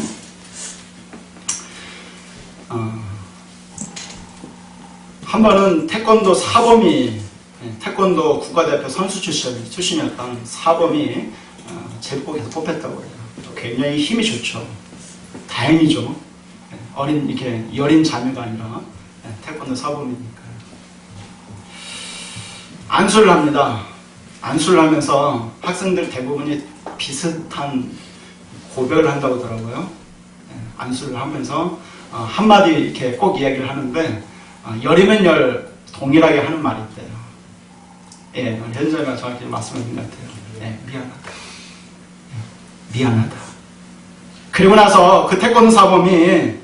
한 번은 태권도 사범이, 태권도 국가대표 선수 출신이었던 사범이 제비뽑기에서 뽑혔다고 해요. 굉장히 힘이 좋죠. 다행이죠. 이렇게 여린 자매가 아니라 태권도 사범이니까요. 안수를 합니다. 안수를 하면서 학생들 대부분이 비슷한 고백을 한다고 하더라고요. 안수를 하면서 한마디 이렇게 꼭 이야기를 하는데 열이면 열 동일하게 하는 말이 있대요. 예, 현자가 정확히 말씀하신 것 같아요. 예, 미안하다. 그리고 나서 그 태권도 사범이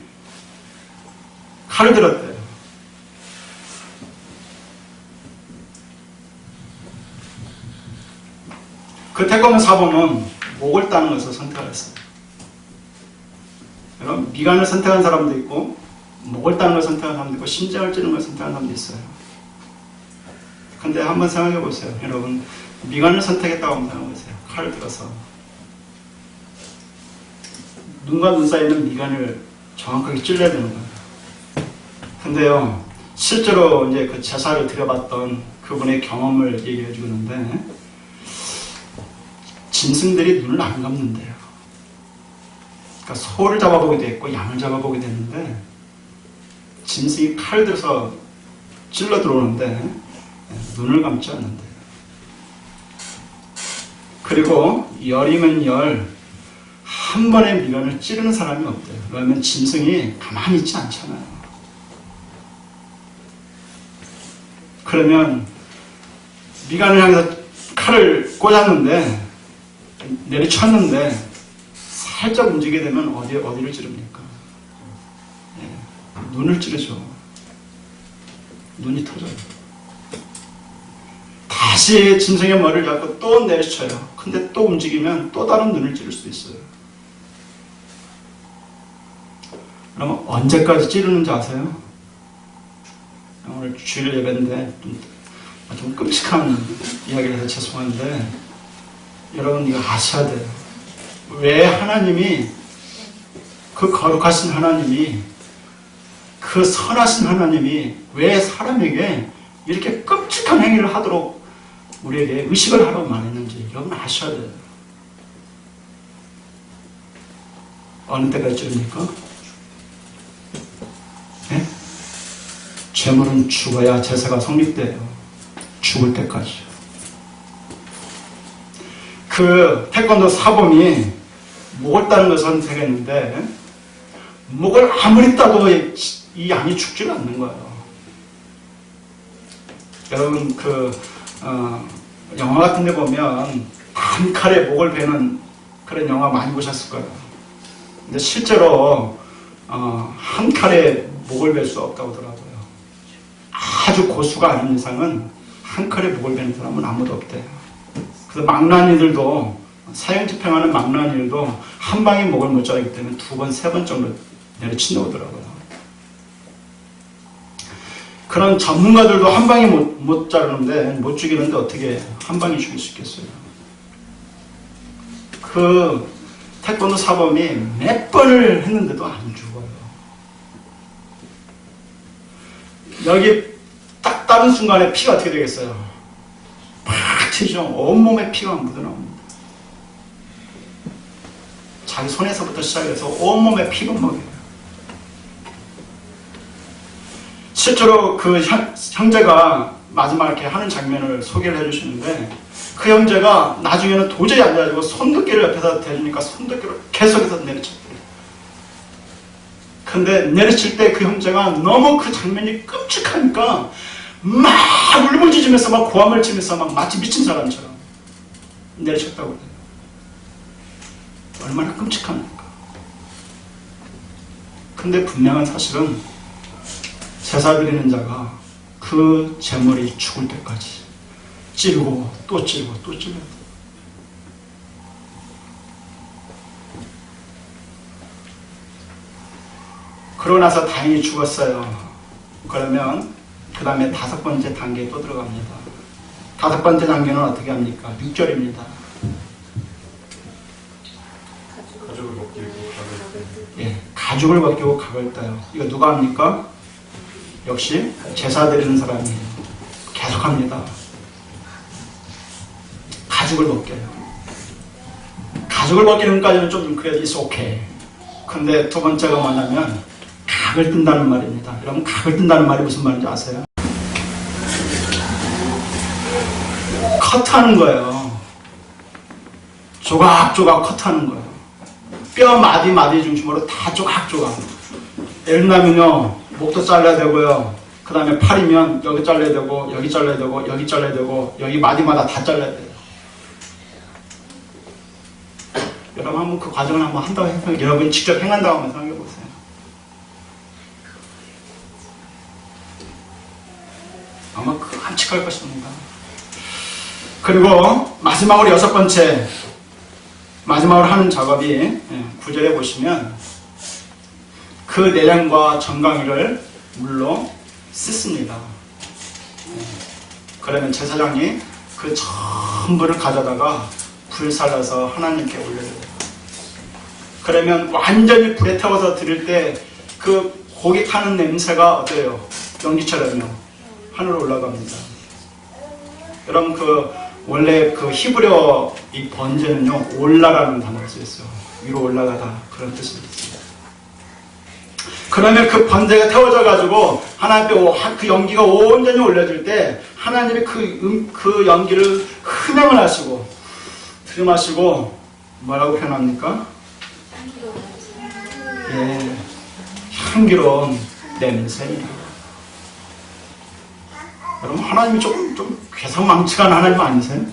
칼을 들었대요. 그 태권도 사범은 목을 따는 것을 선택했어요. 여러분, 미간을 선택한 사람도 있고 목을 따는 걸 선택한 사람도 있고 심장을 찌르는 걸 선택한 사람도 있어요. 근데 한번 생각해 보세요. 여러분, 미간을 선택했다고 한번 생각해 보세요. 칼을 들어서 눈과 눈 사이에 있는 미간을 정확하게 찔러야 되는 거예요. 근데요, 실제로 이제 그 제사를 드려봤던 그분의 경험을 얘기해 주는데, 짐승들이 눈을 안 감는데요. 그러니까 소를 잡아보기도 했고, 양을 잡아보기도 했는데, 짐승이 칼을 들어서 찔러 들어오는데, 눈을 감지 않는데요. 그리고 열이면 열, 한 번에 미간을 찌르는 사람이 없대요. 왜냐하면 짐승이 가만히 있지 않잖아요. 그러면 미간을 향해서 칼을 꽂았는데 내리쳤는데 살짝 움직이게 되면 어디를 찌릅니까? 눈을 찌르죠. 눈이 터져요. 다시 짐승의 머리를 잡고 또 내리쳐요. 근데 또 움직이면 또 다른 눈을 찌를 수 있어요. 그러면 언제까지 찌르는지 아세요? 오늘 주일 예배인데 좀 끔찍한 이야기를 해서 죄송한데 여러분 이거 아셔야 돼요. 왜 하나님이, 그 거룩하신 하나님이, 그 선하신 하나님이 왜 사람에게 이렇게 끔찍한 행위를 하도록 우리에게 의식을 하라고 말했는지 여러분 아셔야 돼요. 어느 때까지 찌릅니까? 네? 죄물은 죽어야 제사가 성립돼요. 죽을 때까지. 그 태권도 사범이 목을 따는 것을 선택했는데 목을 아무리 따도 이 양이 죽지는 않는 거예요. 여러분 영화 같은 데 보면 한 칼에 목을 베는 그런 영화 많이 보셨을 거예요. 근데 실제로 한 칼에 목을 벨 수 없다고 하더라고요. 아주 고수가 아닌 이상은 한 칼에 목을 베는 사람은 아무도 없대요. 그래서 망나니들도 사형 집행하는 망나니들도 한 방에 목을 못 자르기 때문에 2번, 3번 정도 내려친다고 하더라고요. 그런 전문가들도 한 방에 못 자르는데, 못 죽이는데 어떻게 한 방에 죽일 수 있겠어요? 그 태권도 사범이 몇 번을 했는데도 안 죽어요. 여기 딱 따른 순간에 피가 어떻게 되겠어요? 팍 튀죠. 온몸에 피가 묻어나옵니다. 자기 손에서부터 시작해서 온몸에 피가 먹여요. 실제로 그 형제가 마지막 이렇게 하는 장면을 소개를 해주시는데, 그 형제가 나중에는 도저히 안 돼가지고 손도끼를 옆에서 대주니까 손도끼를 계속해서 내리쳤대요. 근데 내리칠 때 그 형제가 너무 그 장면이 끔찍하니까 막 울부짖으면서 막 고함을 치면서 막 마치 미친 사람처럼 내리쳤다고 해요. 얼마나 끔찍합니까? 근데 분명한 사실은 제사 드리는 자가 그 제물이 죽을 때까지 찌르고 또 찌르고 또 찌르고, 그러고 나서 다행히 죽었어요. 그러면 그 다음에 5번째 단계에 또 들어갑니다. 5번째 단계는 어떻게 합니까? 6절입니다. 가죽을 벗기고 각을 떼. 예, 가죽을 벗기고 각을 따요. 이거 누가 합니까? 역시 제사 드리는 사람이에요. 계속합니다. 가죽을 벗겨요. 가죽을 벗기는 것까지는 좀 그래도 it's okay. 근데 2번째가 뭐냐면 각을 뜬다는 말입니다. 여러분, 각을 뜬다는 말이 무슨 말인지 아세요? 컷하는 거예요. 조각조각 컷하는 거예요. 뼈 마디 중심으로 다 조각조각. 예를 들면요, 목도 잘라야 되고요, 그 다음에 팔이면 여기 잘라야 되고, 여기 잘라야 되고, 여기 잘라야 되고, 여기 마디마다 다 잘라야 돼요. 여러분 한번 그 과정을 한번 한다고 생각해요. 여러분이 직접 행한다고 한번 생각해 보세요. 아마 끔찍할 것입니다. 그리고 마지막으로 6번째, 마지막으로 하는 작업이 9절에 보시면 그 내장과 정강이를 물로 씻습니다. 그러면 제사장이 그 전부를 가져다가 불살라서 하나님께 올려줘요. 그러면 완전히 불에 태워서 드릴 때 그 고기 타는 냄새가 어때요? 연기처럼요. 하늘로 올라갑니다. 여러분, 그 원래 그 히브리어 이 번제는요, 올라라는 단어가 쓰였어요. 위로 올라가다, 그런 뜻이 있습니다. 그러면 그 번제가 태워져 가지고 하나님께 그 연기가 온전히 올려질 때 하나님이 그 연기를 흡양을 하시고 들이마시고 뭐라고 표현합니까? 예, 향기로운 냄새입니다. 여러분, 하나님이 좀 괴상망측한 하나님 아니세요?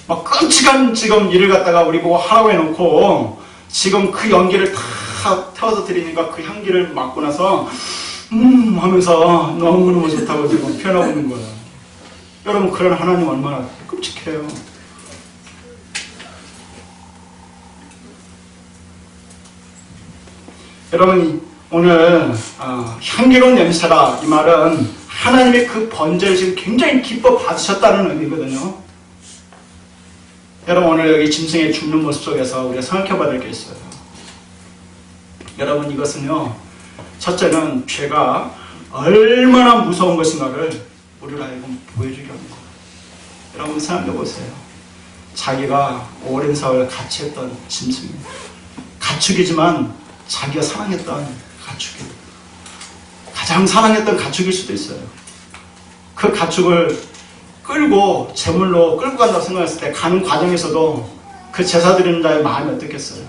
막 끔찍한 지금 일을 갖다가 우리 보고 하라고 해놓고 지금 그 연기를 다 태워서 드리니까 그 향기를 맡고 나서 하면서 너무너무 좋다고 지금 표현하고 있는 거예요. 여러분, 그런 하나님 얼마나 끔찍해요. 여러분, 오늘 향기로운 냄새라, 이 말은 하나님의 그 번제를 지금 굉장히 기뻐 받으셨다는 의미거든요. 여러분, 오늘 여기 짐승의 죽는 모습 속에서 우리가 생각해 봐야 될 게 있어요. 여러분, 이것은요, 첫째는 죄가 얼마나 무서운 것인가를 우리로 하여금 보여주기 하는 거예요. 여러분, 생각해 보세요. 자기가 오랜 세월 같이 했던 짐승입니다. 가축이지만 자기가 사랑했던 가축이에요. 가장 사랑했던 가축일 수도 있어요. 그 가축을 끌고 제물로 끌고 간다고 생각했을 때 가는 과정에서도 그 제사 드리는 자의 마음이 어떻겠어요?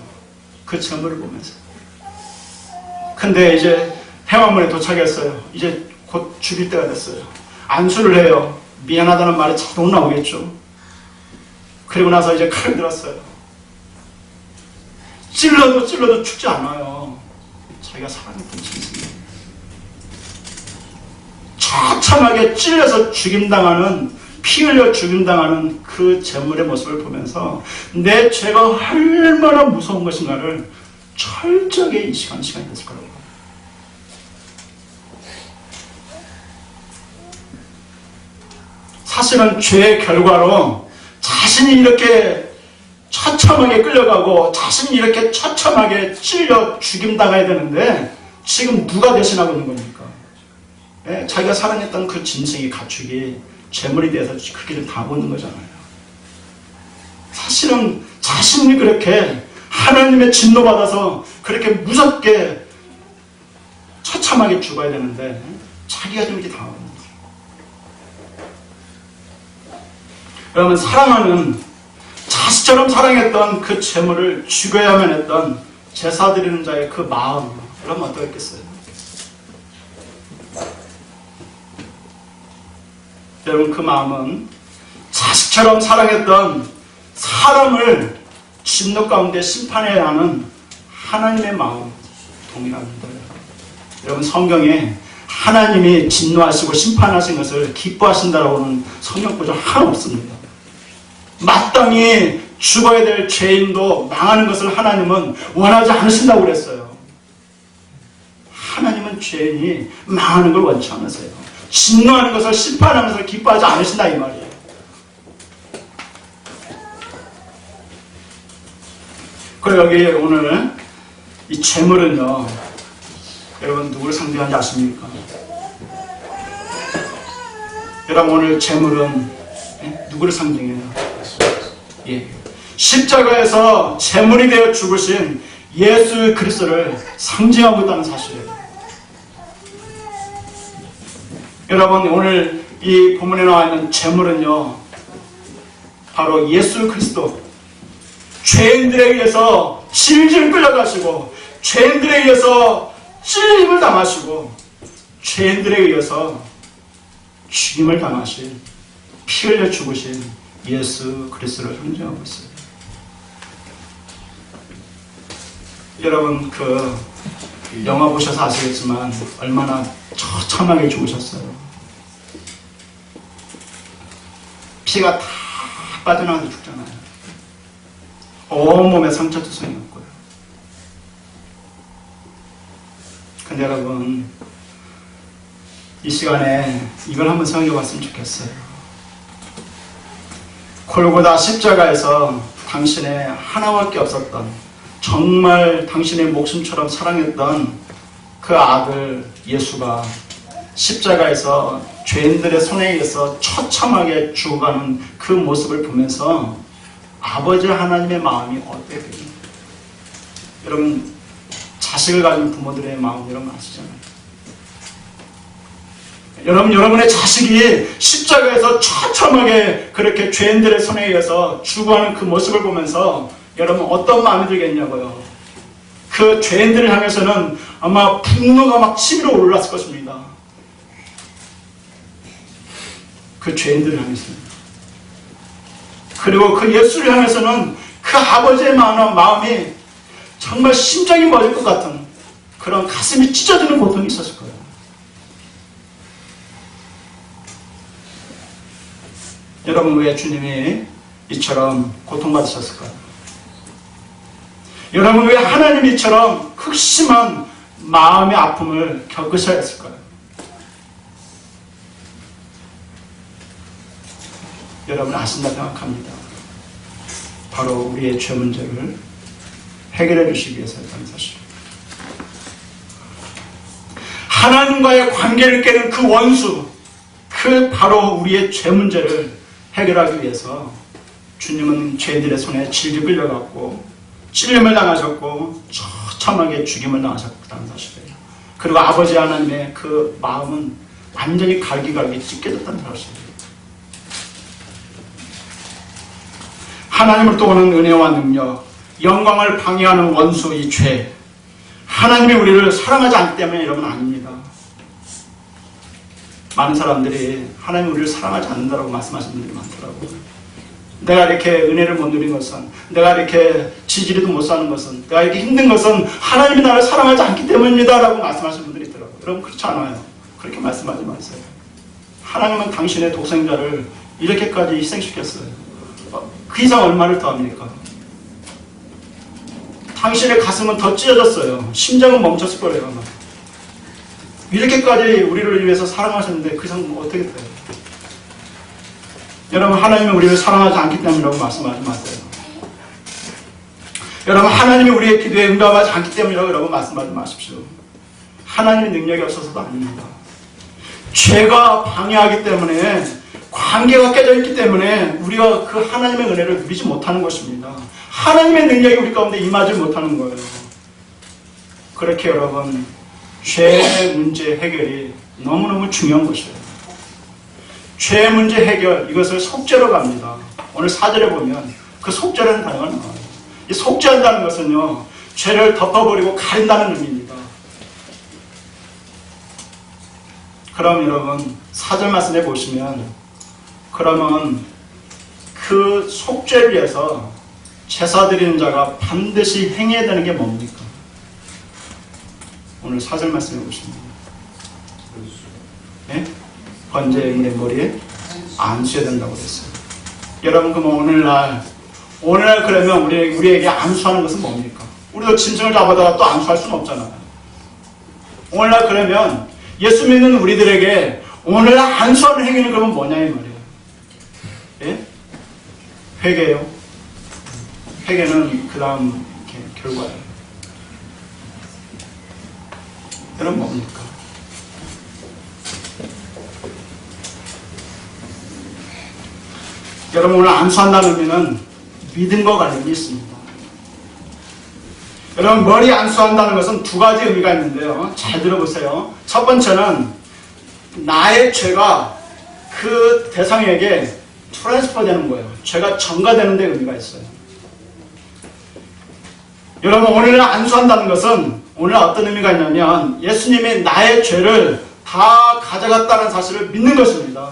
그 제물을 보면서. 근데 이제 회막문에 도착했어요. 이제 곧 죽일 때가 됐어요. 안수를 해요. 미안하다는 말이 자동 나오겠죠. 그리고 나서 이제 칼을 들었어요. 찔러도 죽지 않아요. 자기가 사랑했던 짐승이에요. 처참하게 찔려서 죽임당하는, 피 흘려 죽임당하는 그 제물의 모습을 보면서 내 죄가 얼마나 무서운 것인가를 철저하게 인식하는 시간이 됐을 거라고. 사실은 죄의 결과로 자신이 이렇게 처참하게 끌려가고 자신이 이렇게 처참하게 찔려 죽임당해야 되는데 지금 누가 대신하고 있는 겁니까? 예, 자기가 사랑했던 그 짐승이 가축이 제물이 돼서 그렇게 좀 당하고 있는 거잖아요. 사실은 자신이 그렇게 하나님의 진노받아서 그렇게 무섭게 처참하게 죽어야 되는데 자기가 좀 이렇게 당하고 있는 거예요. 여러분, 사랑하는, 자식처럼 사랑했던 그 제물을 죽여야만 했던 제사 드리는 자의 그 마음, 여러분 어떠했겠어요? 여러분, 그 마음은 자식처럼 사랑했던 사람을 진노 가운데 심판해야 하는 하나님의 마음 동일합니다. 여러분, 성경에 하나님이 진노하시고 심판하신 것을 기뻐하신다라고는 성경 구절 하나 없습니다. 마땅히 죽어야 될 죄인도 망하는 것을 하나님은 원하지 않으신다고 그랬어요. 하나님은 죄인이 망하는 걸 원치 않으세요. 진노하는 것을, 심판하는 것을 기뻐하지 않으신다 이 말이에요. 그리고 여기 오늘 이 제물은요, 여러분 누구를 상징하는지 아십니까? 여러분, 오늘 제물은 누구를 상징해요? 예, 십자가에서 제물이 되어 죽으신 예수 그리스도를 상징하고 있다는 사실이에요. 여러분, 오늘 이 본문에 나와 있는 제물은요, 바로 예수 그리스도, 죄인들에 의해서 질질 끌려가시고 죄인들에 의해서 찔림을 당하시고 죄인들에 의해서 죽임을 당하신, 피 흘려 죽으신 예수 그리스도를 상징하고 있어요. 여러분, 그 영화 보셔서 아시겠지만 얼마나 처참하게 죽으셨어요. 피가 다 빠져나가서 죽잖아요. 온몸에 상처투성이었고요. 근데 여러분, 이 시간에 이걸 한번 생각해 봤으면 좋겠어요. 골고다 십자가에서 당신의 하나밖에 없었던, 정말 당신의 목숨처럼 사랑했던 그 아들 예수가 십자가에서 죄인들의 손에 의해서 처참하게 죽어가는 그 모습을 보면서 아버지 하나님의 마음이 어때요? 여러분, 자식을 가진 부모들의 마음 여러분 아시잖아요. 여러분의 자식이 십자가에서 처참하게 그렇게 죄인들의 손에 의해서 죽어가는 그 모습을 보면서 여러분 어떤 마음이 들겠냐고요. 그 죄인들을 향해서는 아마 분노가 막 치밀어 올랐을 것입니다. 그 죄인들을 향해서는. 그리고 그 예수를 향해서는 그 아버지의 마음이 정말 심장이 멎을 것 같은 그런 가슴이 찢어지는 고통이 있었을 거예요. 여러분, 왜 주님이 이처럼 고통받으셨을까요? 여러분, 왜 하나님이 이처럼 극심한 마음의 아픔을 겪으셔야 했을까요? 여러분 아신다 생각합니다. 바로 우리의 죄 문제를 해결해 주시기 위해서였다는 사실. 하나님과의 관계를 깨는 그 원수, 그 바로 우리의 죄 문제를 해결하기 위해서 주님은 죄인들의 손에 질질 끌려갔고 찔림을 당하셨고 처참하게 죽임을 당하셨다는 사실이에요. 그리고 아버지 하나님의 그 마음은 완전히 갈기갈기 찢겨졌다는 사실이에요. 하나님으로부터 오는 은혜와 능력, 영광을 방해하는 원수 이 죄. 하나님이 우리를 사랑하지 않기 때문에 여러분 아닙니다. 많은 사람들이 하나님이 우리를 사랑하지 않는다고 말씀하시는 분들이 많더라고요. 내가 이렇게 은혜를 못 누린 것은, 내가 이렇게 지지리도 못 사는 것은, 내가 이렇게 힘든 것은 하나님이 나를 사랑하지 않기 때문입니다 라고 말씀하시는 분들이 있더라고요. 여러분 그렇지 않아요. 그렇게 말씀하지 마세요. 하나님은 당신의 독생자를 이렇게까지 희생시켰어요. 그 이상 얼마를 더합니까? 당신의 가슴은 더 찢어졌어요. 심장은 멈췄을 거래요. 아마. 이렇게까지 우리를 위해서 사랑하셨는데 그 이상 어떻게 돼요? 여러분 하나님은 우리를 사랑하지 않기 때문이라고 말씀하지 마세요. 여러분 하나님이 우리의 기도에 응답하지 않기 때문이라고 여러분 말씀하지 마십시오. 하나님의 능력이 없어서도 아닙니다. 죄가 방해하기 때문에, 관계가 깨져 있기 때문에 우리가 그 하나님의 은혜를 누리지 못하는 것입니다. 하나님의 능력이 우리 가운데 임하지 못하는 거예요. 그렇게 여러분 죄 문제 해결이 너무너무 중요한 것이에요. 죄 문제 해결, 이것을 속죄로 갑니다. 오늘 4절에 보면 그 속죄라는 단어가 나와요. 이 속죄한다는 것은요, 죄를 덮어버리고 가린다는 의미입니다. 그럼 여러분 4절 말씀해 보시면, 그러면 그 속죄를 위해서 제사 드리는 자가 반드시 행해야 되는 게 뭡니까? 오늘 4절 말씀해 보시면, 네? 번제의 머리에 안수해야 된다고 그랬어요. 여러분 그럼 오늘날 그러면 우리에게 안수하는 것은 뭡니까? 우리도 짐승을 잡아다가 또 안수할 수는 없잖아요. 오늘날 그러면 예수 믿는 우리들에게 오늘날 안수하는 행위는 그러면 뭐냐 이 말이에요. 예? 회개요. 회개는 그 다음 결과예요. 여러분 뭡니까? 여러분 오늘 안수한다는 의미는 믿음과 관련이 있습니다. 여러분 머리 안수한다는 것은 두 가지 의미가 있는데요. 잘 들어보세요. 첫 번째는 나의 죄가 그 대상에게 트랜스퍼 되는 거예요. 죄가 전가되는 데 의미가 있어요. 여러분 오늘 안수한다는 것은 오늘 어떤 의미가 있냐면 예수님이 나의 죄를 다 가져갔다는 사실을 믿는 것입니다.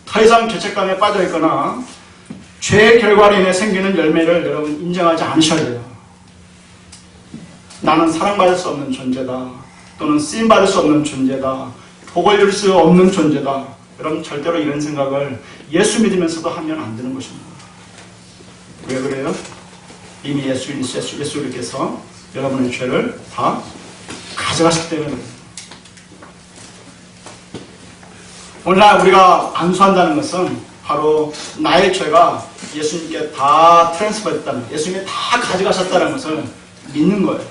더 이상 죄책감에 빠져 있거나 죄의 결과로 인해 생기는 열매를 여러분 인정하지 않으셔야 돼요. 나는 사랑받을 수 없는 존재다. 또는 쓰임받을 수 없는 존재다. 복을 이룰 수 없는 존재다. 여러분 절대로 이런 생각을 예수 믿으면서도 하면 안 되는 것입니다. 왜 그래요? 이미 예수님께서 여러분의 죄를 다 가져가셨기 때문에 그래요. 오늘날 우리가 안수한다는 것은 바로 나의 죄가 예수님께 다 트랜스퍼 됐다는, 예수님이 다 가져가셨다는 것을 믿는 거예요.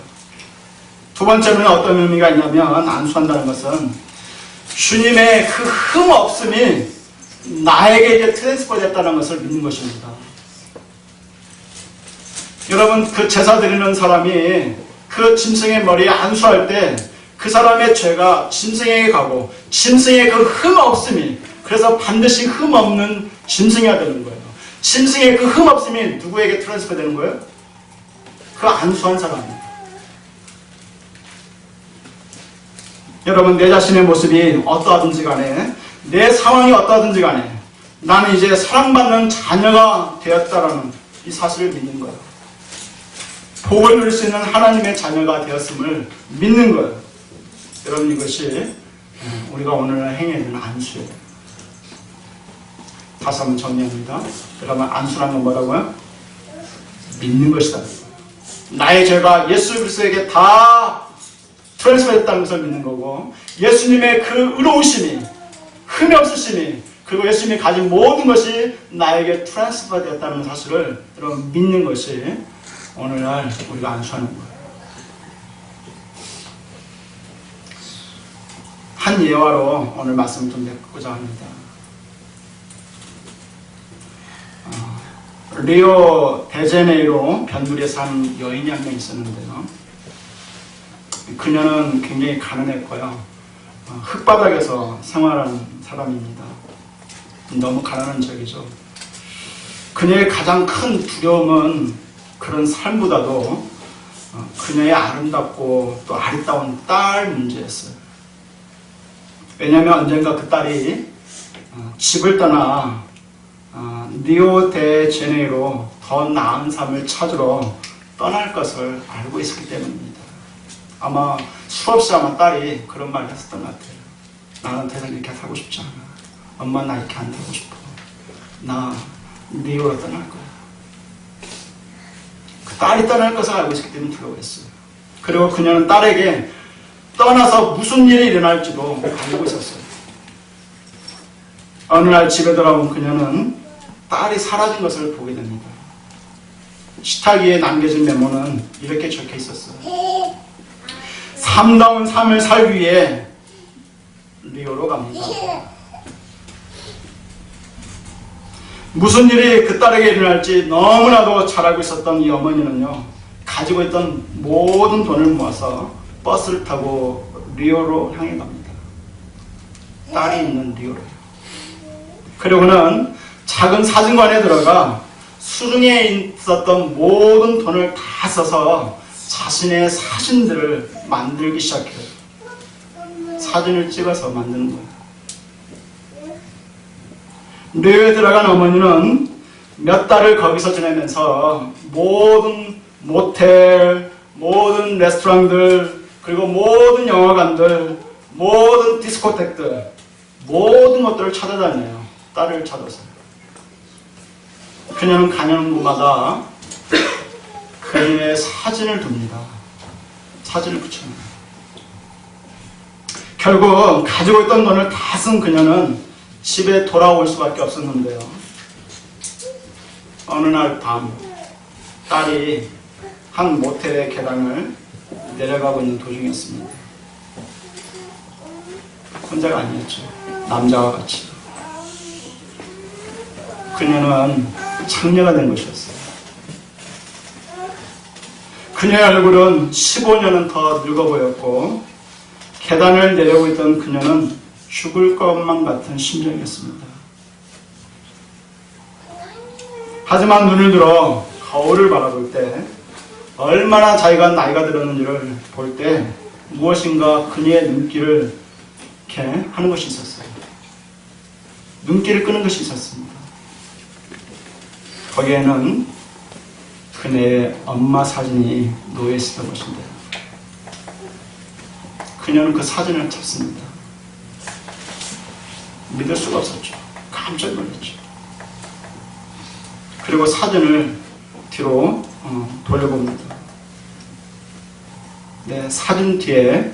두 번째는 어떤 의미가 있냐면 안수한다는 것은 주님의 그 흠 없음이 나에게 이제 트랜스퍼 됐다는 것을 믿는 것입니다. 여러분 그 제사 드리는 사람이 그 짐승의 머리에 안수할 때 그 사람의 죄가 짐승에게 가고 짐승의 그 흠 없음이, 그래서 반드시 흠 없는 짐승이어야 되는 거예요. 짐승의 그 흠 없음이 누구에게 트랜스퍼 되는 거예요? 그 안수한 사람입니다. 여러분 내 자신의 모습이 어떠하든지 간에, 내 상황이 어떠하든지 간에 나는 이제 사랑받는 자녀가 되었다라는 이 사실을 믿는 거예요. 복을 누릴 수 있는 하나님의 자녀가 되었음을 믿는 거예요. 여러분 이것이 우리가 오늘 행해야 되는 안수예요. 다시 한번 정리합니다. 여러분 안수라는 건 뭐라고요? 믿는 것이다. 나의 죄가 예수 그리스도에게 다 트랜스퍼 됐다는 것을 믿는 거고, 예수님의 그 의로우심이, 흠이 없으심이, 그리고 예수님이 가진 모든 것이 나에게 트랜스퍼 되었다는 사실을 여러분 믿는 것이 오늘날 우리가 안수하는 거예요. 한 예화로 오늘 말씀을 좀 맺고자 합니다. 리오 데제네이로 변두리에 사는 여인이 한 명 있었는데요. 그녀는 굉장히 가난했고요. 흙바닥에서 생활하는 사람입니다. 너무 가난한 적이죠. 그녀의 가장 큰 두려움은 그런 삶보다도 그녀의 아름답고 또 아리따운 딸 문제였어요. 왜냐하면 언젠가 그 딸이 집을 떠나 리오데제네이로 더 나은 삶을 찾으러 떠날 것을 알고 있었기 때문입니다. 아마 수없이 딸이 그런 말을 했었던 것 같아요. 나는 더 이상 이렇게 살고 싶지 않아. 엄마 나 이렇게 안 살고 싶어. 나 리오로 떠날 거야. 그 딸이 떠날 것을 알고 있었기 때문에 두려워했어요. 그리고 그녀는 딸에게 떠나서 무슨 일이 일어날지도 알고 있었어요. 어느 날 집에 돌아온 그녀는 딸이 사라진 것을 보게 됩니다. 식탁 위에 남겨진 메모는 이렇게 적혀 있었어요. 삼다운 삶을 살기 위해 리오로 갑니다. 무슨 일이 그 딸에게 일어날지 너무나도 잘 알고 있었던 이 어머니는요, 가지고 있던 모든 돈을 모아서 버스를 타고 리오로 향해 갑니다. 딸이 있는 리오로요. 그리고는 작은 사진관에 들어가 수중에 있었던 모든 돈을 다 써서 자신의 사진들을 만들기 시작해요. 사진을 찍어서 만드는 거예요. 리오에 들어간 어머니는 몇 달을 거기서 지내면서 모든 모텔, 모든 레스토랑들, 그리고 모든 영화관들, 모든 디스코텍들, 모든 것들을 찾아다녀요. 딸을 찾아서. 그녀는 가는 곳마다 그녀의 사진을 둡니다. 사진을 붙입니다. 결국 가지고 있던 돈을 다 쓴 그녀는 집에 돌아올 수밖에 없었는데요. 어느 날 밤 딸이 한 모텔의 계단을 내려가고 있는 도중이었습니다. 혼자가 아니었죠. 남자와 같이. 그녀는 창녀가 된 것이었어요. 그녀의 얼굴은 15년은 더 늙어 보였고 계단을 내려오고 있던 그녀는 죽을 것만 같은 심정이었습니다. 하지만 눈을 들어 거울을 바라볼 때 얼마나 자기가 나이가 들었는지를 볼 때 무엇인가 그녀의 눈길을 이렇게 하는 것이 있었어요. 눈길을 끄는 것이 있었습니다. 거기에는 그녀의 엄마 사진이 놓여 있었던 것인데요. 그녀는 그 사진을 찾습니다. 믿을 수가 없었죠. 깜짝 놀랐죠. 그리고 사진을 뒤로 돌려봅니다. 네, 사진 뒤에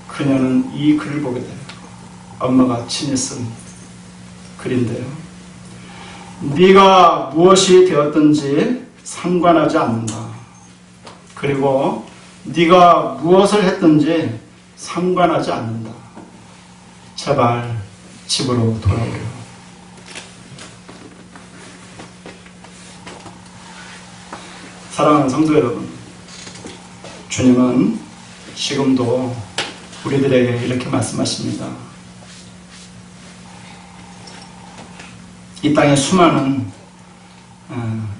그녀는 이 글을 보게 돼요. 엄마가 친히 쓴 글인데요. 네가 무엇이 되었든지 상관하지 않는다. 그리고 네가 무엇을 했든지 상관하지 않는다. 제발 집으로 돌아오려. 사랑하는 성도 여러분, 주님은 지금도 우리들에게 이렇게 말씀하십니다. 이 땅의 수많은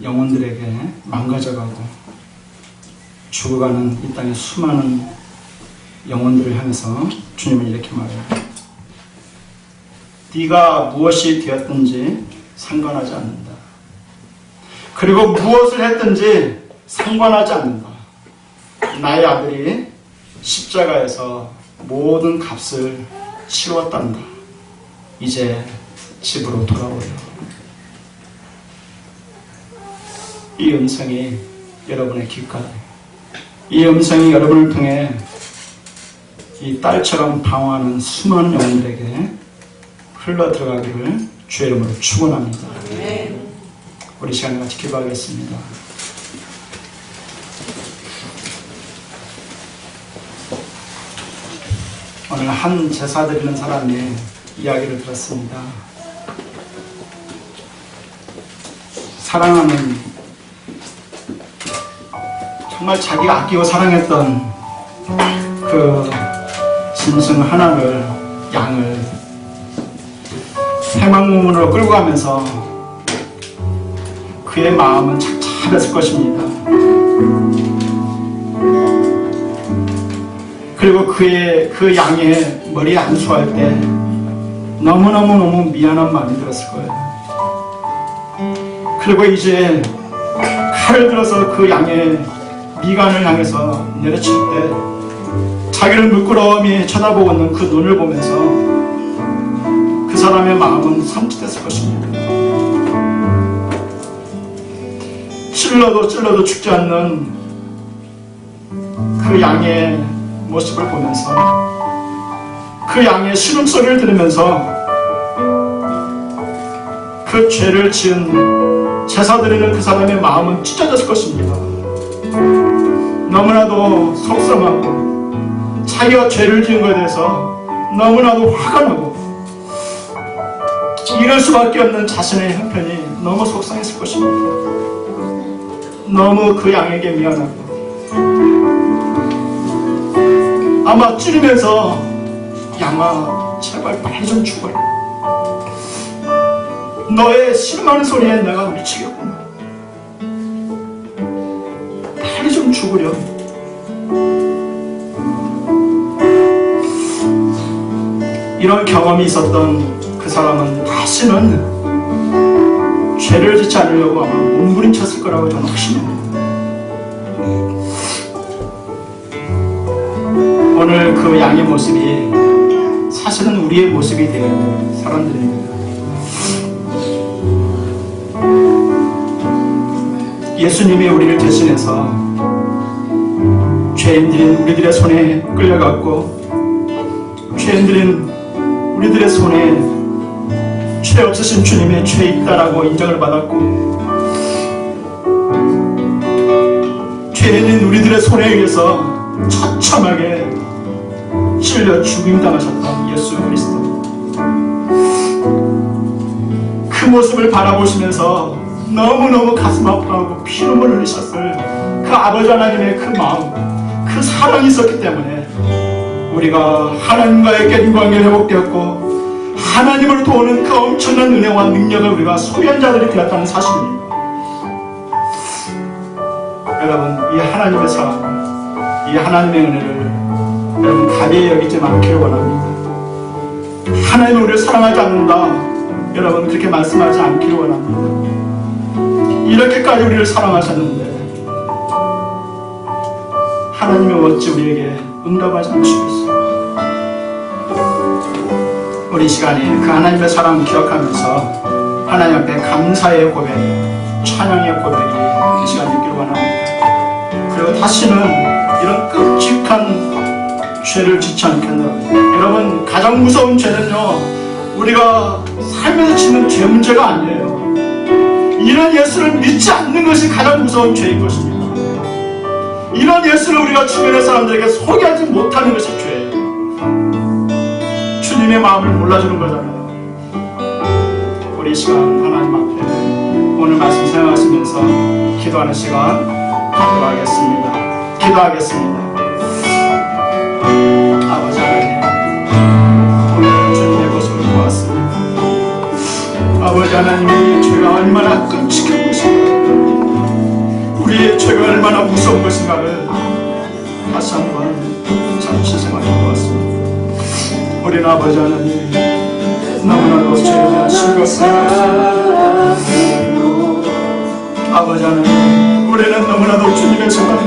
영혼들에게 망가져가고 죽어가는 이 땅의 수많은 영혼들을 향해서 주님은 이렇게 말해요. 네가 무엇이 되었든지 상관하지 않는다. 그리고 무엇을 했든지 상관하지 않는다. 나의 아들이 십자가에서 모든 값을 치루었단다. 이제 집으로 돌아오려. 이 음성이 여러분의 귓가에, 이 음성이 여러분을 통해 이 딸처럼 방황하는 수많은 영혼들에게 흘러 들어가기를 주의 이름으로 축원합니다. 우리 시간에 같이 기도하겠습니다. 오늘 한 제사 드리는 사람의 이야기를 들었습니다. 사랑하는, 정말 자기가 아끼고 사랑했던 그 짐승 하나를, 양을 해망문으로 끌고 가면서 그의 마음은 착잡했을 것입니다. 그리고 그 양의 머리에 안수할 때 너무 미안한 마음이 들었을 거예요. 그리고 이제 칼을 들어서 그 양의 미간을 향해서 내려칠 때 자기를 물끄러미 쳐다보고 있는 그 눈을 보면서 그 사람의 마음은 상처됐을 것입니다. 찔러도 죽지 않는 그 양의 모습을 보면서 그 양의 신음소리를 들으면서 그 죄를 지은 제사 드리는 그 사람의 마음은 찢어졌을 것입니다. 너무나도 속상하고 자기가 죄를 지은 것에 대해서 너무나도 화가 나고 이럴 수밖에 없는 자신의 형편이 너무 속상했을 것입니다. 너무 그 양에게 미안하고 아마 찌르면서 양아 제발 빨리 좀 죽어라. 너의 실망하는 소리에 내가 미치겠구나. 빨리 좀 죽으려. 이런 경험이 있었던 그 사람은 다시는 죄를 짓지 않으려고 아마 몸부림쳤을 거라고 저는 확신합니다. 오늘 그 양의 모습이 사실은 우리의 모습이 되는 사람들입니다. 예수님이 우리를 대신해서 죄인들인 우리들의 손에 끌려갔고 죄인들인 우리들의 손에 죄 없으신 주님의 죄 있다라고 인정을 받았고 죄인인 우리들의 손에 의해서 처참하게 찔려 죽임당하셨던 예수 그리스도, 그 모습을 바라보시면서 너무너무 가슴 아파하고 피눈물 흘리셨을 그 아버지 하나님의 그 마음, 그 사랑이 있었기 때문에 우리가 하나님과의 깨진 관계를 회복되었고 하나님을 도우는 그 엄청난 은혜와 능력을 우리가 소유한 자들이 되었다는 사실입니다. 여러분, 이 하나님의 사랑, 이 하나님의 은혜를 여러분 가벼이 여기지 않기를 원합니다. 하나님은 우리를 사랑하지 않는다, 여러분 그렇게 말씀하지 않기를 원합니다. 이렇게까지 우리를 사랑하셨는데 하나님은 어찌 우리에게 응답하지 않으시겠어요? 우리 시간에 그 하나님의 사랑을 기억하면서 하나님 앞에 감사의 고백, 찬양의 고백이 이 시간에 있기를 원합니다. 그리고 다시는 이런 끔찍한 죄를 짓지 않겠노라. 여러분, 가장 무서운 죄는요, 우리가 살면서 짓는 죄 문제가 아니에요. 이런 예수를 믿지 않는 것이 가장 무서운 죄인 것입니다. 이런 예수를 우리가 주변의 사람들에게 소개하지 못하는 것이 죄예요. 주님의 마음을 몰라주는 거잖아요. 우리 시간 하나님 앞에 오늘 말씀 생각하시면서 기도하는 시간 갖도록 하겠습니다. 기도하겠습니다. 아버지 하나님, 오늘 주님의 모습을 보았습니다. 아버지 하나님의 죄가 얼마나 끔찍한 것인가, 우리의 죄가 얼마나 무서운 것인가를 다시 한번 잠시 생각해 보았습니다. 우리는 아버지 하나님, 너무나도 죄에 대한 실각을 아버지 하나님, 우리는 너무나도 주님의 정말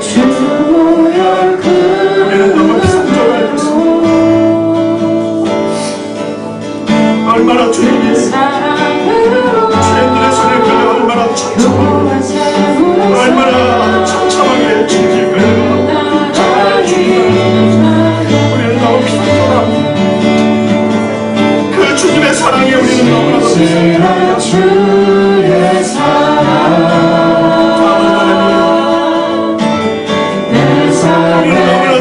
우리는 너무 비상적으로 있습니다. 얼마나 주님이 죄인들의 손에 끌려 얼마나 처참하고 얼마나 처참하게 징질 끌려 우리는 너무 비상적합니다. 그 주님의 사랑에 우리는 너무나도 비상적합니다. 주의 사랑, 우리는 너무나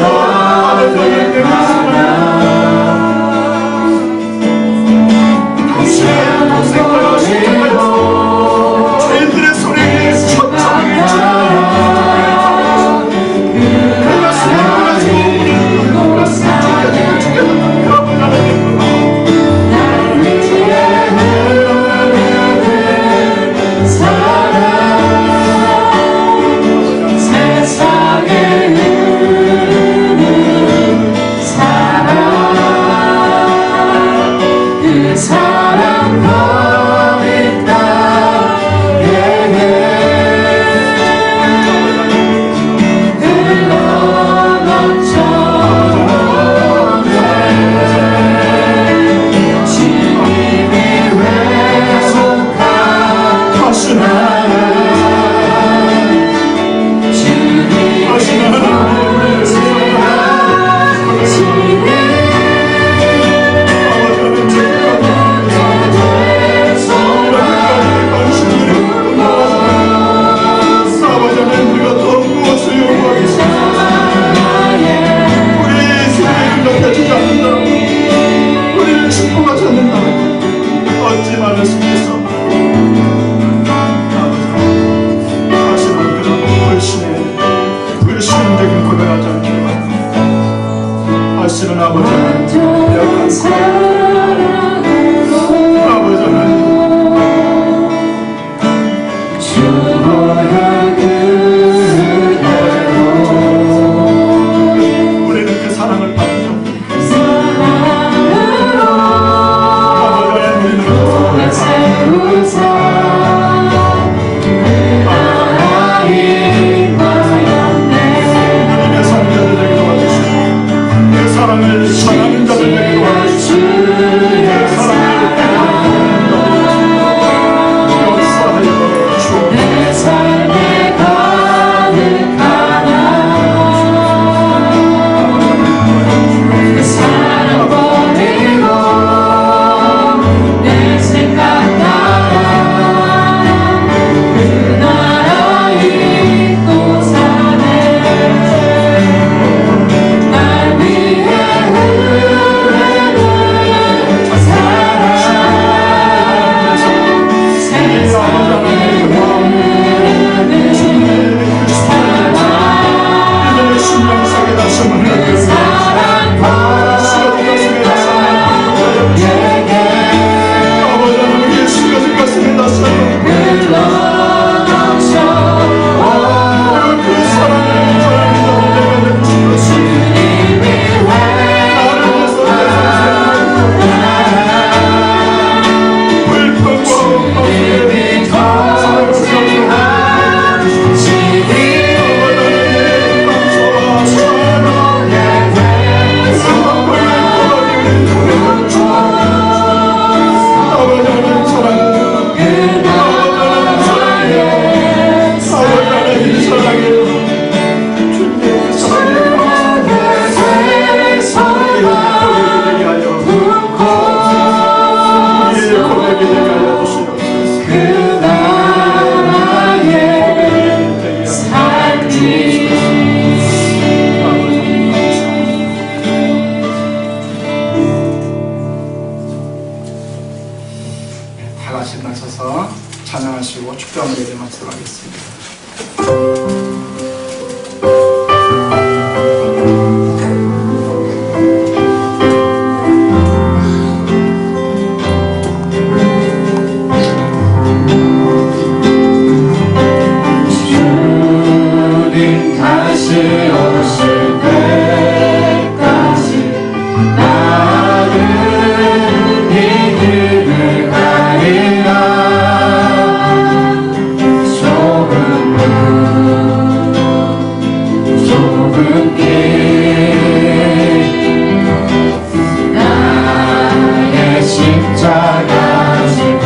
우리는 그 사랑을 받죠. 하나님의 성자들 되게 도와주시고 그 사랑을 사랑하는 자들 되게 도와주시고 그 사랑을 역사하여 주옵소서. 다 같이 나서서 찬양하시고 축도하는 예배 마치도록 하겠습니다. 주님 다시 오실 때까지 나는 이 길을 가리라. 좁은 길 나의 십자가 지고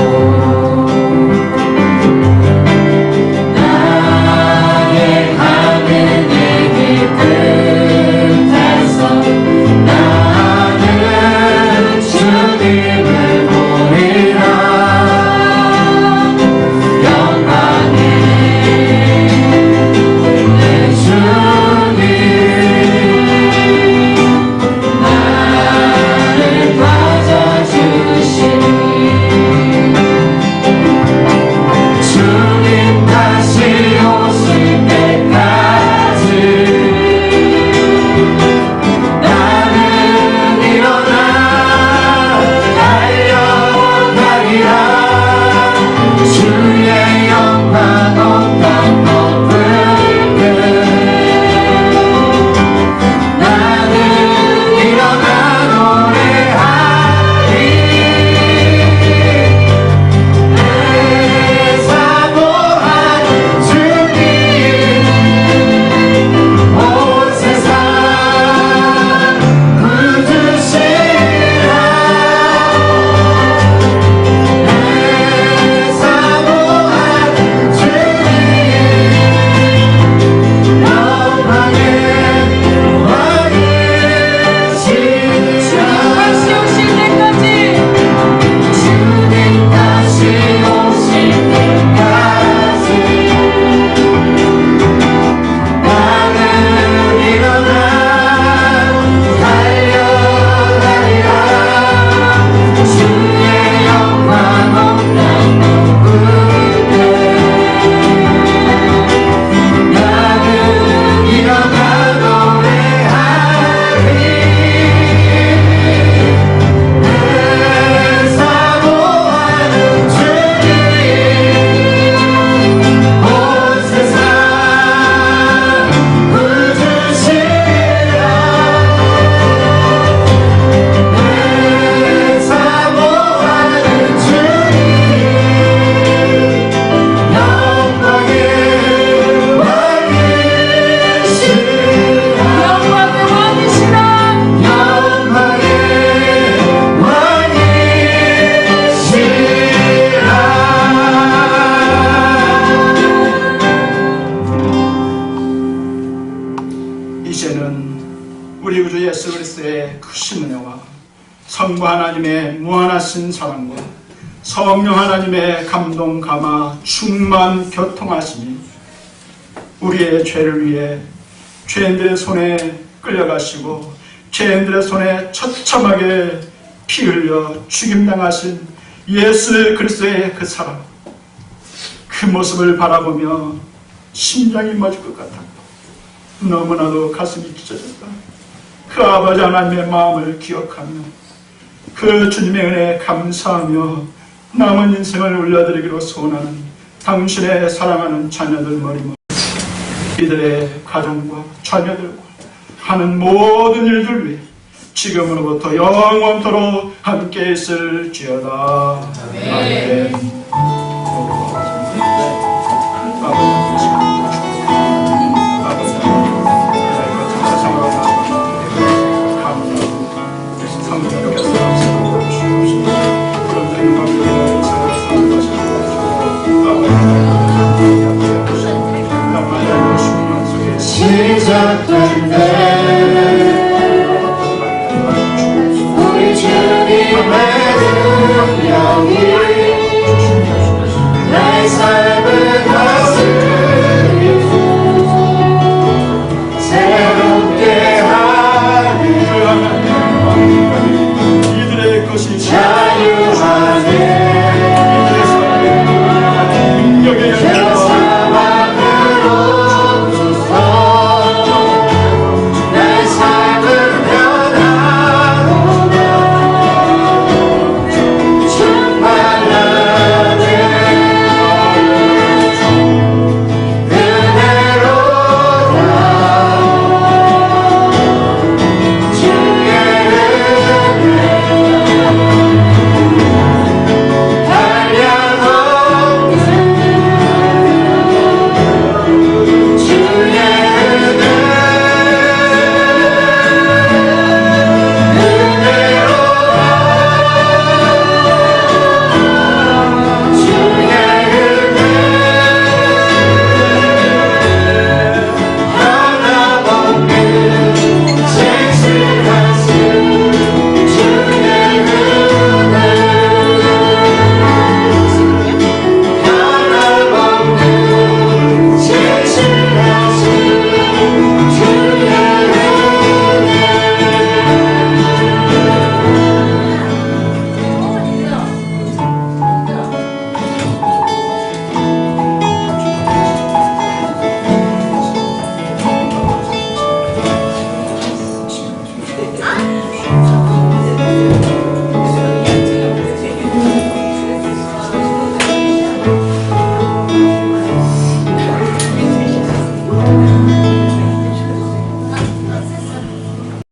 나의 가는 이 길 성부 하나님의 무한하신 사랑과 성령 하나님의 감동 감화 충만 교통하시니 우리의 죄를 위해 죄인들의 손에 끌려가시고 죄인들의 손에 처참하게 피 흘려 죽임당하신 예수 그리스도의 그 사랑, 그 모습을 바라보며 심장이 멎을 것 같아 너무나도 가슴이 찢어졌다. 그 아버지 하나님의 마음을 기억하며 그 주님의 은혜에 감사하며 남은 인생을 올려드리기로 소원하는 당신의 사랑하는 자녀들 머리머 이들의 가정과 자녀들과 하는 모든 일들 위해 지금으로부터 영원토록 함께 있을지어다. 아멘.